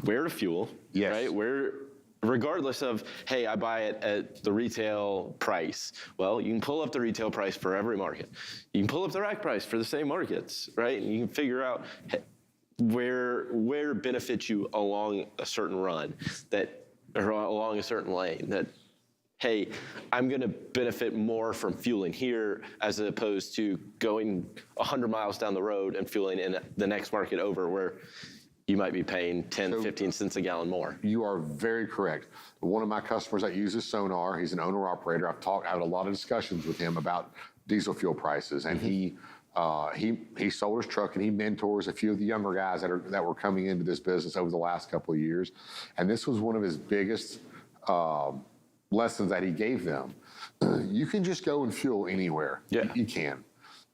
where to fuel, right? Regardless of, hey, I buy it at the retail price. Well, you can pull up the retail price for every market. You can pull up the rack price for the same markets, right? And you can figure out where it benefits you along a certain run or along a certain lane that, hey, I'm going to benefit more from fueling here as opposed to going 100 miles down the road and fueling in the next market over where you might be paying 10, 15 cents a gallon more. You are very correct. One of my customers that uses Sonar, he's an owner-operator. I've had a lot of discussions with him about diesel fuel prices, and he sold his truck, and he mentors a few of the younger guys that were coming into this business over the last couple of years. And this was one of his biggest lessons that he gave them. You can just go and fuel anywhere. Yeah. You can.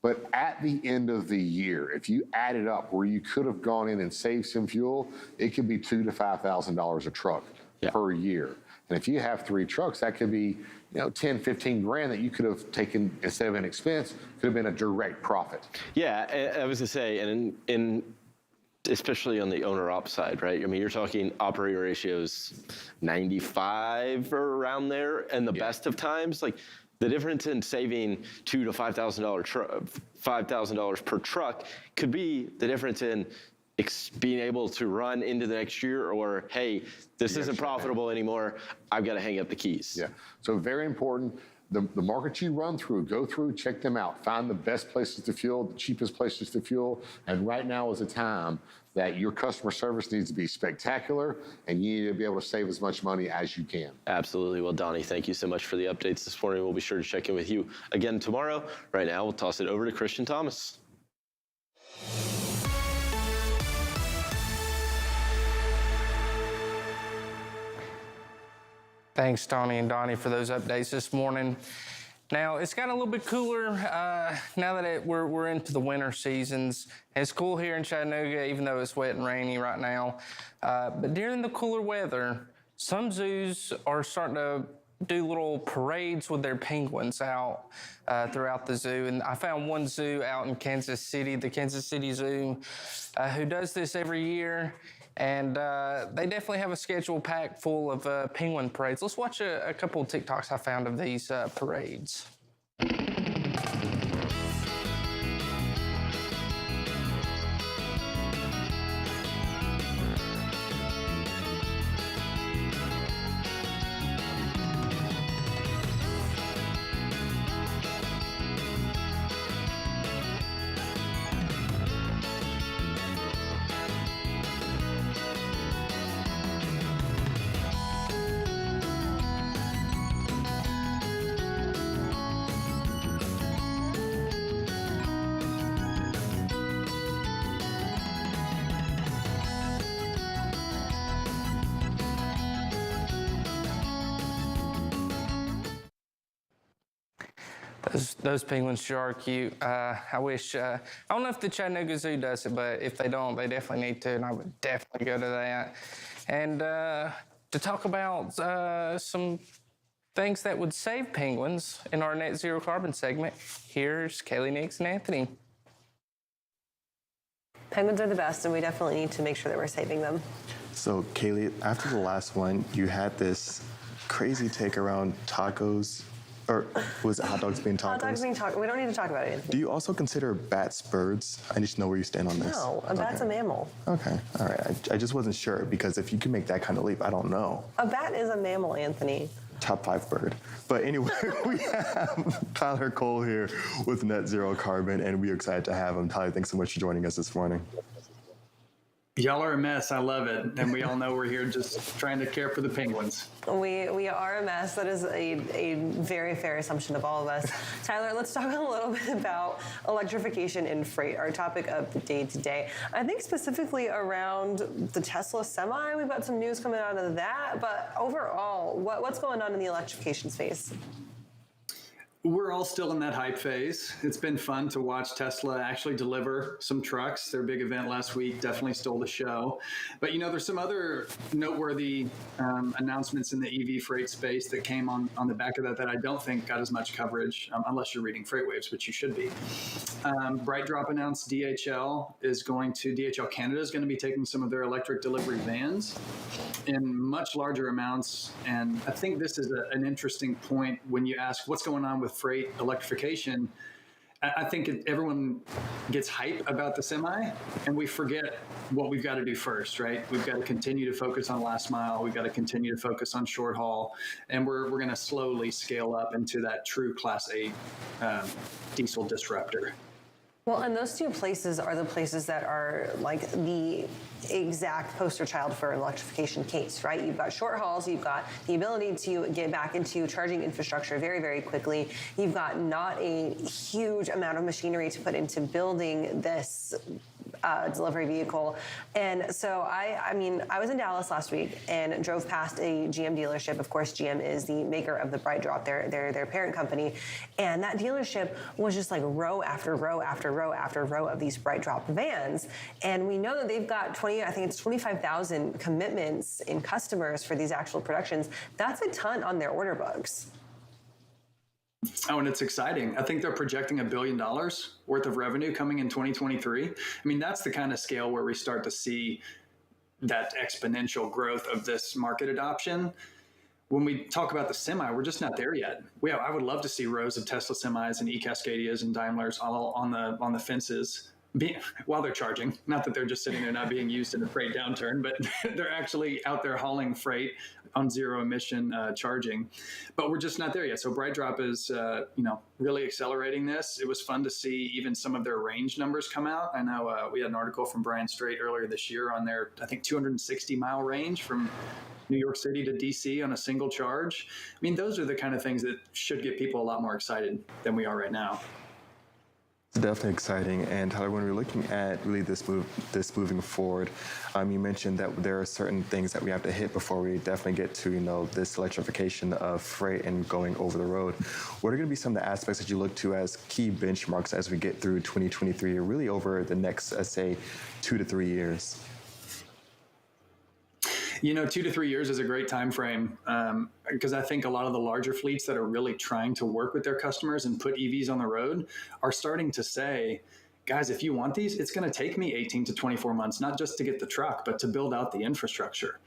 But at the end of the year, if you add it up where you could have gone in and saved some fuel, it could be $2,000 to $5,000 a truck per year. And if you have 3 trucks, that could be 10, 15 grand that you could have taken instead of an expense, could have been a direct profit. Yeah, I was going to say, and especially on the owner-op side, right? I mean, you're talking operating ratios 95 or around there, and the best of times, like the difference in saving $2,000 to $5,000 per truck could be the difference in being able to run into the next year, or hey, this isn't profitable anymore, I've got to hang up the keys. Yeah, so very important. The markets you run through, go through, check them out. Find the best places to fuel, the cheapest places to fuel. And right now is a time that your customer service needs to be spectacular, and you need to be able to save as much money as you can. Absolutely. Well, Donnie, thank you so much for the updates this morning. We'll be sure to check in with you again tomorrow. Right now, we'll toss it over to Christian Thomas. Thanks, Tony and Donnie, for those updates this morning. Now, it's gotten a little bit cooler now that we're into the winter seasons. It's cool here in Chattanooga, even though it's wet and rainy right now. But during the cooler weather, some zoos are starting to do little parades with their penguins out throughout the zoo. And I found one zoo out in Kansas City, the Kansas City Zoo, who does this every year. And they definitely have a schedule packed full of penguin parades. Let's watch a couple of TikToks I found of these parades. Those penguins sure are cute. I wish, I don't know if the Chattanooga Zoo does it, but if they don't, they definitely need to, and I would definitely go to that. And to talk about some things that would save penguins in our net zero carbon segment, here's Kaylee, Nix, and Anthony. Penguins are the best, and we definitely need to make sure that we're saving them. So, Kaylee, after the last one, you had this crazy take around tacos. Or was it hot dogs being tacos? Hot dogs being tacos. We don't need to talk about it. Do you also consider bats birds? I need to know where you stand on this. No, a bat's a mammal. Okay, all right. I just wasn't sure, because if you can make that kind of leap, I don't know. A bat is a mammal, Anthony. Top 5 bird. But anyway, we have Tyler Cole here with Net Zero Carbon, and we're excited to have him. Tyler, thanks so much for joining us this morning. Y'all are a mess. I love it. And we all know we're here just trying to care for the penguins. We are a mess. That is a very fair assumption of all of us. Tyler, let's talk a little bit about electrification in freight, our topic of the day today. I think specifically around the Tesla Semi, we've got some news coming out of that. But overall, what's going on in the electrification space? We're all still in that hype phase. It's been fun to watch Tesla actually deliver some trucks. Their big event last week definitely stole the show. But, there's some other noteworthy announcements in the EV freight space that came on the back of that I don't think got as much coverage, unless you're reading FreightWaves, which you should be. BrightDrop announced DHL Canada is going to be taking some of their electric delivery vans in much larger amounts. And I think this is an interesting point when you ask what's going on with freight electrification. I think everyone gets hype about the semi, and we forget what we've got to do first, right? We've got to continue to focus on last mile. We've got to continue to focus on short haul, and we're going to slowly scale up into that true Class 8 diesel disruptor. Well, and those two places are the places that are like the exact poster child for an electrification case, right? You've got short hauls, you've got the ability to get back into charging infrastructure very, very quickly. You've got not a huge amount of machinery to put into building this delivery vehicle. And so I mean, I was in Dallas last week and drove past a GM dealership. Of course, GM is the maker of the Bright Drop, their parent company. And that dealership was just like row after row after row after row of these Bright Drop vans. And we know that they've got 25,000 commitments in customers for these actual productions. That's a ton on their order books. Oh, and it's exciting. I think they're projecting $1 billion worth of revenue coming in 2023. I mean, that's the kind of scale where we start to see that exponential growth of this market adoption. When we talk about the semi, we're just not there yet. I would love to see rows of Tesla semis and e-Cascadias and Daimlers all on the fences while they're charging. Not that they're just sitting there not being used in a freight downturn, but they're actually out there hauling freight on zero emission charging. But we're just not there yet. So Bright Drop is really accelerating this. It was fun to see even some of their range numbers come out. I know we had an article from Brian Strait earlier this year on their, I think, 260-mile range from New York City to DC on a single charge. I mean, those are the kind of things that should get people a lot more excited than we are right now. It's definitely exciting. And Tyler, when we're looking at really this moving forward, you mentioned that there are certain things that we have to hit before we definitely get to, this electrification of freight and going over the road. What are going to be some of the aspects that you look to as key benchmarks as we get through 2023 or really over the next, let's say, 2 to 3 years? 2 to 3 years is a great time frame because I think a lot of the larger fleets that are really trying to work with their customers and put EVs on the road are starting to say, guys, if you want these, it's going to take me 18 to 24 months, not just to get the truck, but to build out the infrastructure.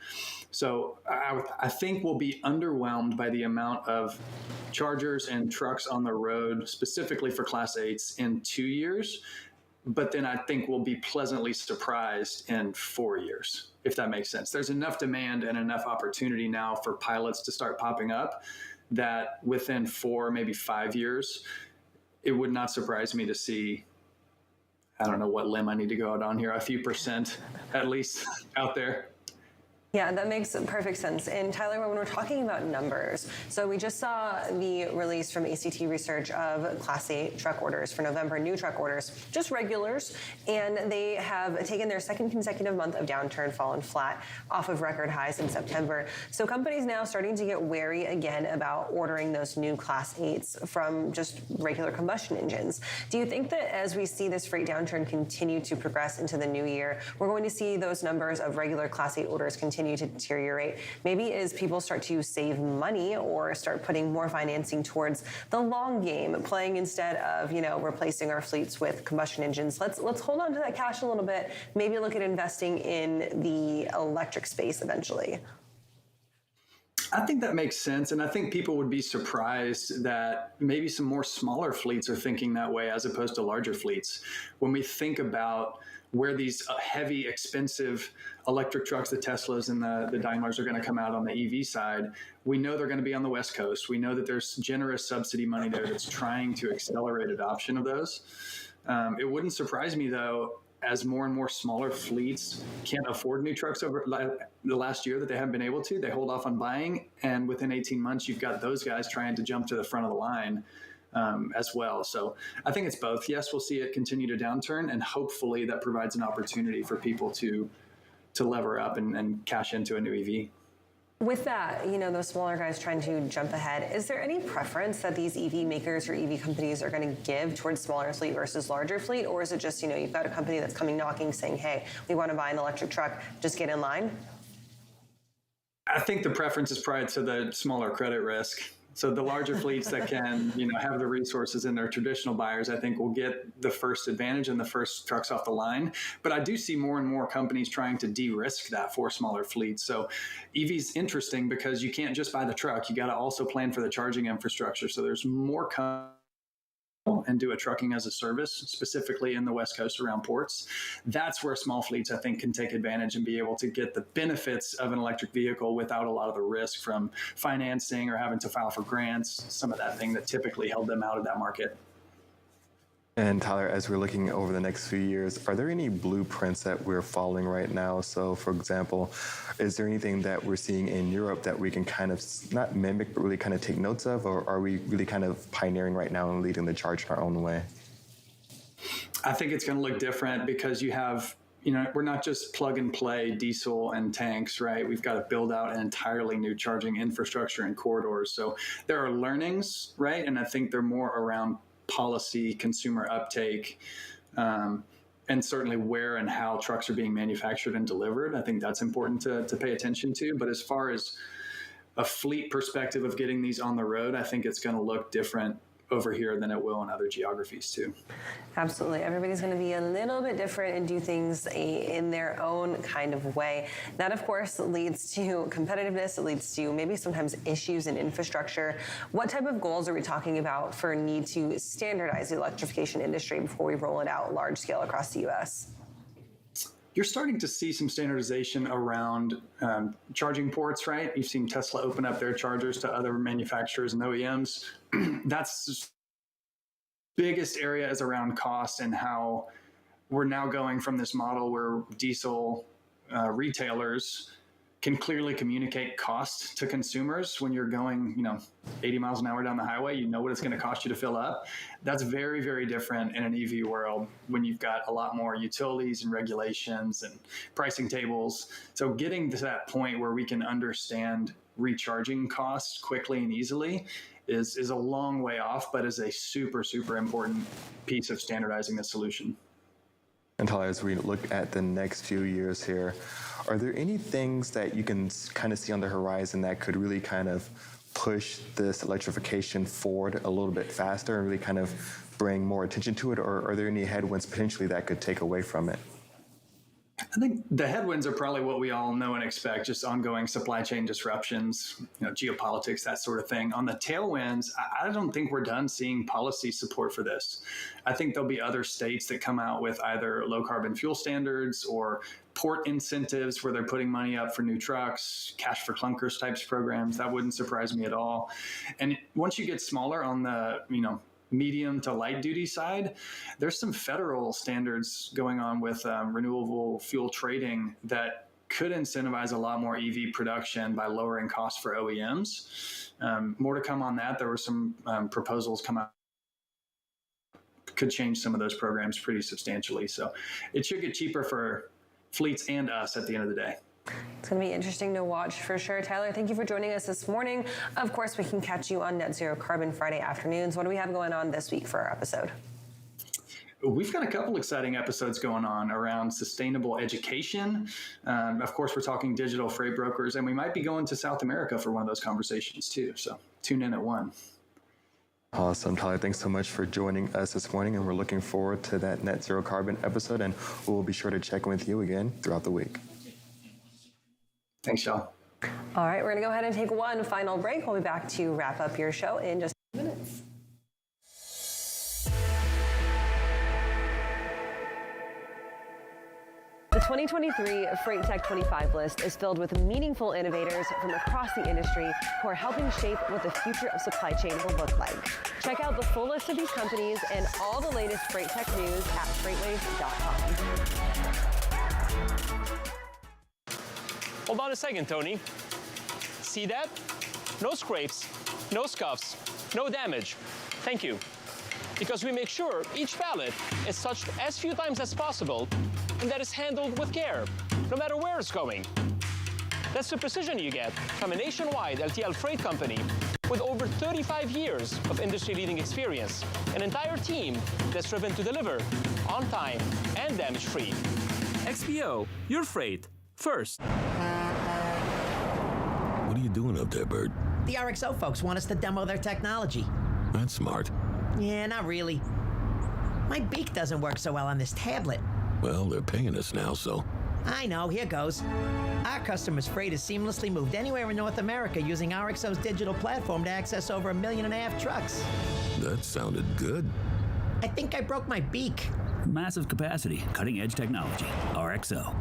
So I think we'll be underwhelmed by the amount of chargers and trucks on the road, specifically for Class 8s in 2 years. But then I think we'll be pleasantly surprised in 4 years, if that makes sense. There's enough demand and enough opportunity now for pilots to start popping up that within 4, maybe 5 years, it would not surprise me to see, I don't know what limb I need to go out on here, a few percent at least out there. Yeah, that makes perfect sense. And Tyler, when we're talking about numbers, so we just saw the release from ACT Research of Class 8 truck orders for November, new truck orders, just regulars, and they have taken their second consecutive month of downturn, fallen flat off of record highs in September. So companies now starting to get wary again about ordering those new Class 8s from just regular combustion engines. Do you think that as we see this freight downturn continue to progress into the new year, we're going to see those numbers of regular Class 8 orders continue to deteriorate? Maybe as people start to save money or start putting more financing towards the long game, playing instead of, replacing our fleets with combustion engines. Let's hold on to that cash a little bit, maybe look at investing in the electric space eventually. I think that makes sense. And I think people would be surprised that maybe some more smaller fleets are thinking that way as opposed to larger fleets. When we think about where these heavy, expensive electric trucks, the Teslas and the Daimlers are going to come out on the EV side, we know they're going to be on the West Coast. We know that there's generous subsidy money there that's trying to accelerate adoption of those. It wouldn't surprise me, though, as more and more smaller fleets can't afford new trucks over the last year that they haven't been able to, they hold off on buying. And within 18 months, you've got those guys trying to jump to the front of the line as well. So I think it's both. Yes, we'll see it continue to downturn, and hopefully that provides an opportunity for people to lever up and cash into a new EV. With that, those smaller guys trying to jump ahead, is there any preference that these EV makers or EV companies are going to give towards smaller fleet versus larger fleet? Or is it just, you've got a company that's coming knocking saying, hey, we want to buy an electric truck, just get in line? I think the preference is probably to the smaller credit risk. So the larger fleets that can, have the resources in their traditional buyers, I think will get the first advantage and the first trucks off the line. But I do see more and more companies trying to de-risk that for smaller fleets. So EV's interesting because you can't just buy the truck. You got to also plan for the charging infrastructure. So there's more and do a trucking as a service, specifically in the West Coast around ports. That's where small fleets, I think, can take advantage and be able to get the benefits of an electric vehicle without a lot of the risk from financing or having to file for grants, some of that thing that typically held them out of that market. And Tyler, as we're looking over the next few years, are there any blueprints that we're following right now? So, for example, is there anything that we're seeing in Europe that we can kind of not mimic, but really kind of take notes of? Or are we really kind of pioneering right now and leading the charge in our own way? I think it's going to look different because you have, we're not just plug and play diesel and tanks, right? We've got to build out an entirely new charging infrastructure and corridors. So there are learnings, right? And I think they're more around policy, consumer uptake, and certainly where and how trucks are being manufactured and delivered. I think that's important to pay attention to. But as far as a fleet perspective of getting these on the road, I think it's going to look different over here than it will in other geographies too. Absolutely. Everybody's going to be a little bit different and do things in their own kind of way. That, of course, leads to competitiveness. It leads to maybe sometimes issues in infrastructure. What type of goals are we talking about for need to standardize the electrification industry before we roll it out large scale across the U.S.? You're starting to see some standardization around charging ports, right? You've seen Tesla open up their chargers to other manufacturers and OEMs. That's the biggest area is around cost and how we're now going from this model where diesel retailers can clearly communicate cost to consumers. When you're going, 80 miles an hour down the highway, you know what it's going to cost you to fill up. That's very, very different in an EV world when you've got a lot more utilities and regulations and pricing tables. So getting to that point where we can understand recharging costs quickly and easily is a long way off, but is a super, super important piece of standardizing the solution. And Tyler, as we look at the next few years here, are there any things that you can kind of see on the horizon that could really kind of push this electrification forward a little bit faster and really kind of bring more attention to it? Or are there any headwinds potentially that could take away from it? I think the headwinds are probably what we all know and expect, just ongoing supply chain disruptions, geopolitics, that sort of thing. On the tailwinds, I don't think we're done seeing policy support for this. I think there'll be other states that come out with either low carbon fuel standards or port incentives where they're putting money up for new trucks, cash for clunkers types programs. That wouldn't surprise me at all. And once you get smaller on the, medium to light duty side, there's some federal standards going on with renewable fuel trading that could incentivize a lot more EV production by lowering costs for OEMs. More to come on that. There were some proposals come out could change some of those programs pretty substantially. So it should get cheaper for fleets and us at the end of the day. It's going to be interesting to watch for sure. Tyler, thank you for joining us this morning. Of course, we can catch you on Net Zero Carbon Friday afternoons. What do we have going on this week for our episode? We've got a couple exciting episodes going on around sustainable education. Of course, we're talking digital freight brokers, and we might be going to South America for one of those conversations too. So tune in at 1. Awesome, Tyler. Thanks so much for joining us this morning, and we're looking forward to that Net Zero Carbon episode, and we'll be sure to check in with you again throughout the week. Thanks, y'all. All right, we're going to go ahead and take one final break. We'll be back to wrap up your show in just a few minutes. The 2023 Freight Tech 25 list is filled with meaningful innovators from across the industry who are helping shape what the future of supply chain will look like. Check out the full list of these companies and all the latest Freight Tech news at FreightWaves.com. Hold on a second, Tony. See that? No scrapes, no scuffs, no damage. Thank you. Because we make sure each pallet is touched as few times as possible and that it's handled with care, no matter where it's going. That's the precision you get from a nationwide LTL freight company with over 35 years of industry-leading experience, an entire team that's driven to deliver on time and damage-free. XPO, your freight, first. What are you doing up there, Bert? The RXO folks want us to demo their technology. That's smart. Yeah, not really. My beak doesn't work so well on this tablet. Well, they're paying us now, so... I know, here goes. Our customers' freight is seamlessly moved anywhere in North America using RXO's digital platform to access over 1.5 million trucks. That sounded good. I think I broke my beak. Massive capacity, cutting edge technology. RXO.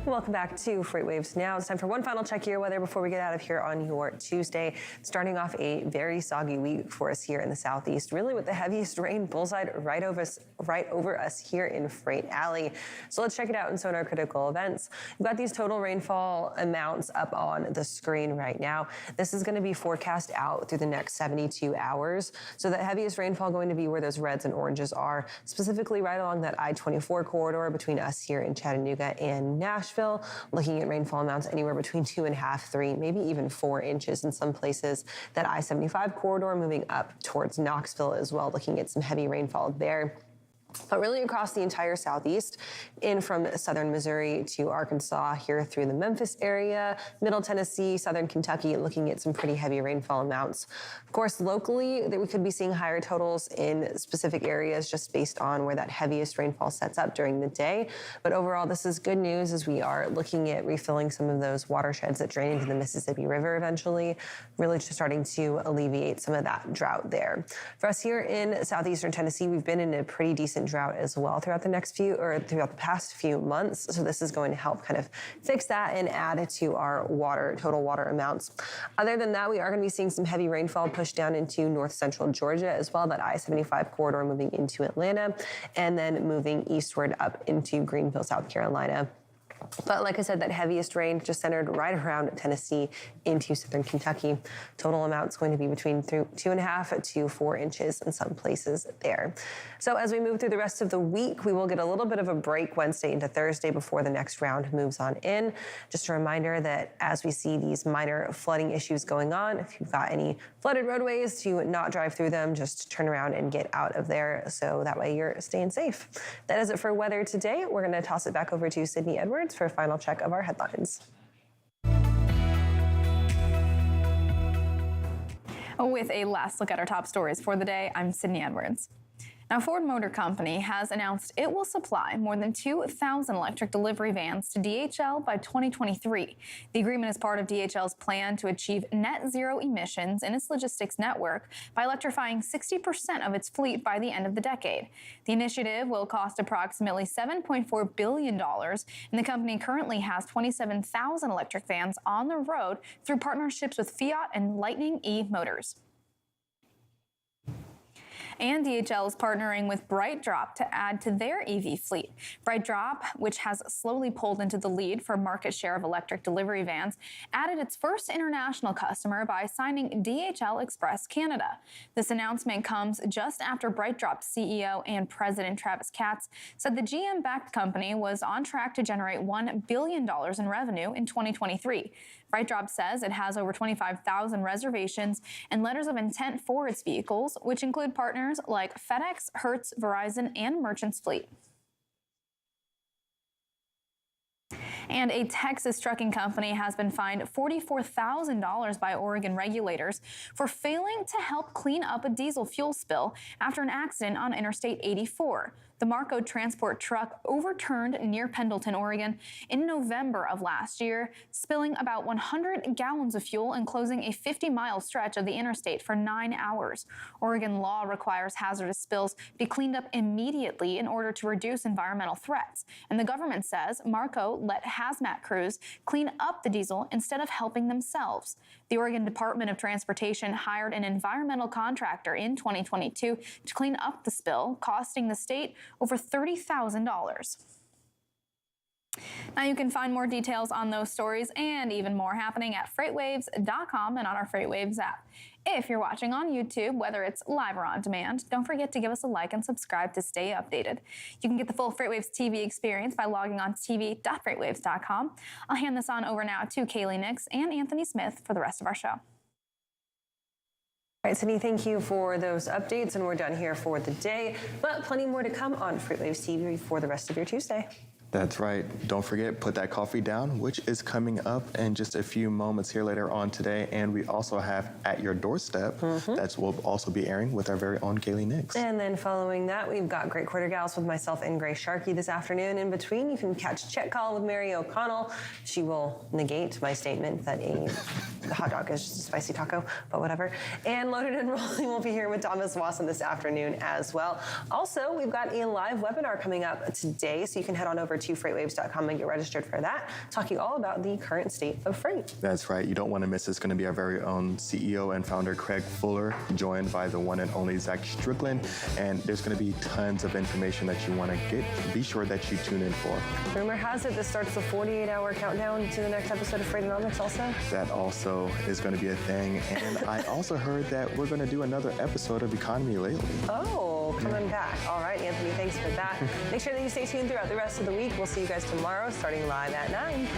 Welcome back to FreightWaves Now. It's time for one final check your weather before we get out of here on your Tuesday. Starting off a very soggy week for us here in the southeast, really with the heaviest rain bullseye right over us here in Freight Alley. So let's check it out in Sonar Critical Events. We've got these total rainfall amounts up on the screen right now. This is going to be forecast out through the next 72 hours. So the heaviest rainfall going to be where those reds and oranges are, specifically right along that I-24 corridor between us here in Chattanooga and Nashville. Looking at rainfall amounts anywhere between 2.5, 3, maybe even 4 inches in some places. That I-75 corridor moving up towards Knoxville as well, looking at some heavy rainfall there. But really across the entire southeast, in from southern Missouri to Arkansas, here through the Memphis area, middle Tennessee, southern Kentucky, looking at some pretty heavy rainfall amounts. Of course, locally, we could be seeing higher totals in specific areas just based on where that heaviest rainfall sets up during the day. But overall, this is good news as we are looking at refilling some of those watersheds that drain into the Mississippi River eventually, really just starting to alleviate some of that drought there. For us here in southeastern Tennessee, we've been in a pretty decent drought as well throughout the past few months. So this is going to help kind of fix that and add to our total water amounts. Other than that, we are going to be seeing some heavy rainfall push down into north central Georgia as well, that I-75 corridor moving into Atlanta and then moving eastward up into Greenville, South Carolina. But like I said, that heaviest rain just centered right around Tennessee into southern Kentucky. Total amounts going to be between 2.5 to 4 inches in some places there. So as we move through the rest of the week, we will get a little bit of a break Wednesday into Thursday before the next round moves on in. Just a reminder that as we see these minor flooding issues going on, if you've got any flooded roadways, to not drive through them, just turn around and get out of there so that way you're staying safe. That is it for weather today. We're going to toss it back over to Sydney Edwards for a final check of our headlines. With a last look at our top stories for the day, I'm Sydney Edwards. Now, Ford Motor Company has announced it will supply more than 2,000 electric delivery vans to DHL by 2023. The agreement is part of DHL's plan to achieve net zero emissions in its logistics network by electrifying 60% of its fleet by the end of the decade. The initiative will cost approximately $7.4 billion, and the company currently has 27,000 electric vans on the road through partnerships with Fiat and Lightning E-Motors. And DHL is partnering with BrightDrop to add to their EV fleet. BrightDrop, which has slowly pulled into the lead for market share of electric delivery vans, added its first international customer by signing DHL Express Canada. This announcement comes just after BrightDrop's CEO and president Travis Katz said the GM-backed company was on track to generate $1 billion in revenue in 2023. BrightDrop says it has over 25,000 reservations and letters of intent for its vehicles, which include partners like FedEx, Hertz, Verizon, and Merchants Fleet. And a Texas trucking company has been fined $44,000 by Oregon regulators for failing to help clean up a diesel fuel spill after an accident on Interstate 84. The Marco transport truck overturned near Pendleton, Oregon in November of last year, spilling about 100 gallons of fuel and closing a 50-mile stretch of the interstate for 9 hours. Oregon law requires hazardous spills be cleaned up immediately in order to reduce environmental threats. And the government says Marco let hazmat crews clean up the diesel instead of helping themselves. The Oregon Department of Transportation hired an environmental contractor in 2022 to clean up the spill, costing the state over $30,000. Now you can find more details on those stories and even more happening at FreightWaves.com and on our FreightWaves app. If you're watching on YouTube, whether it's live or on demand, don't forget to give us a like and subscribe to stay updated. You can get the full FreightWaves TV experience by logging on to tv.freightwaves.com. I'll hand this on over now to Kaylee Nix and Anthony Smith for the rest of our show. All right, Sydney, thank you for those updates, and we're done here for the day, but plenty more to come on FreightWaves TV for the rest of your Tuesday. That's right. Don't forget, put that coffee down, which is coming up in just a few moments here later on today. And we also have At Your Doorstep. That will also be airing with our very own Kaylee Nix. And then following that, we've got Great Quarter Gals with myself and Gray Sharkey this afternoon. In between, you can catch Check Call with Mary O'Connell. She will negate my statement that a hot dog is just a spicy taco, but whatever. And Loaded and Rolling will be here with Thomas Wasson this afternoon as well. Also, we've got a live webinar coming up today, so you can head on over to FreightWaves.com and get registered for that, talking all about the current state of freight. That's right. You don't want to miss it. It's going to be our very own CEO and founder, Craig Fuller, joined by the one and only Zach Strickland. And there's going to be tons of information that you want to get. Be sure that you tune in for. Rumor has it this starts the 48-hour countdown to the next episode of Freightonomics also. That also is going to be a thing. And I also heard that we're going to do another episode of Economy Lately. Oh, coming back. All right, Anthony, thanks for that. Make sure that you stay tuned throughout the rest of the week. We'll see you guys tomorrow, starting live at 9.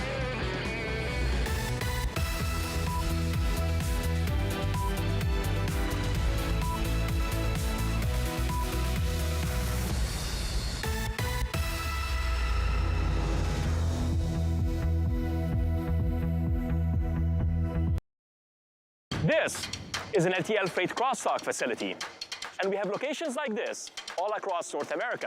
This is an LTL freight cross-dock facility, and we have locations like this all across North America.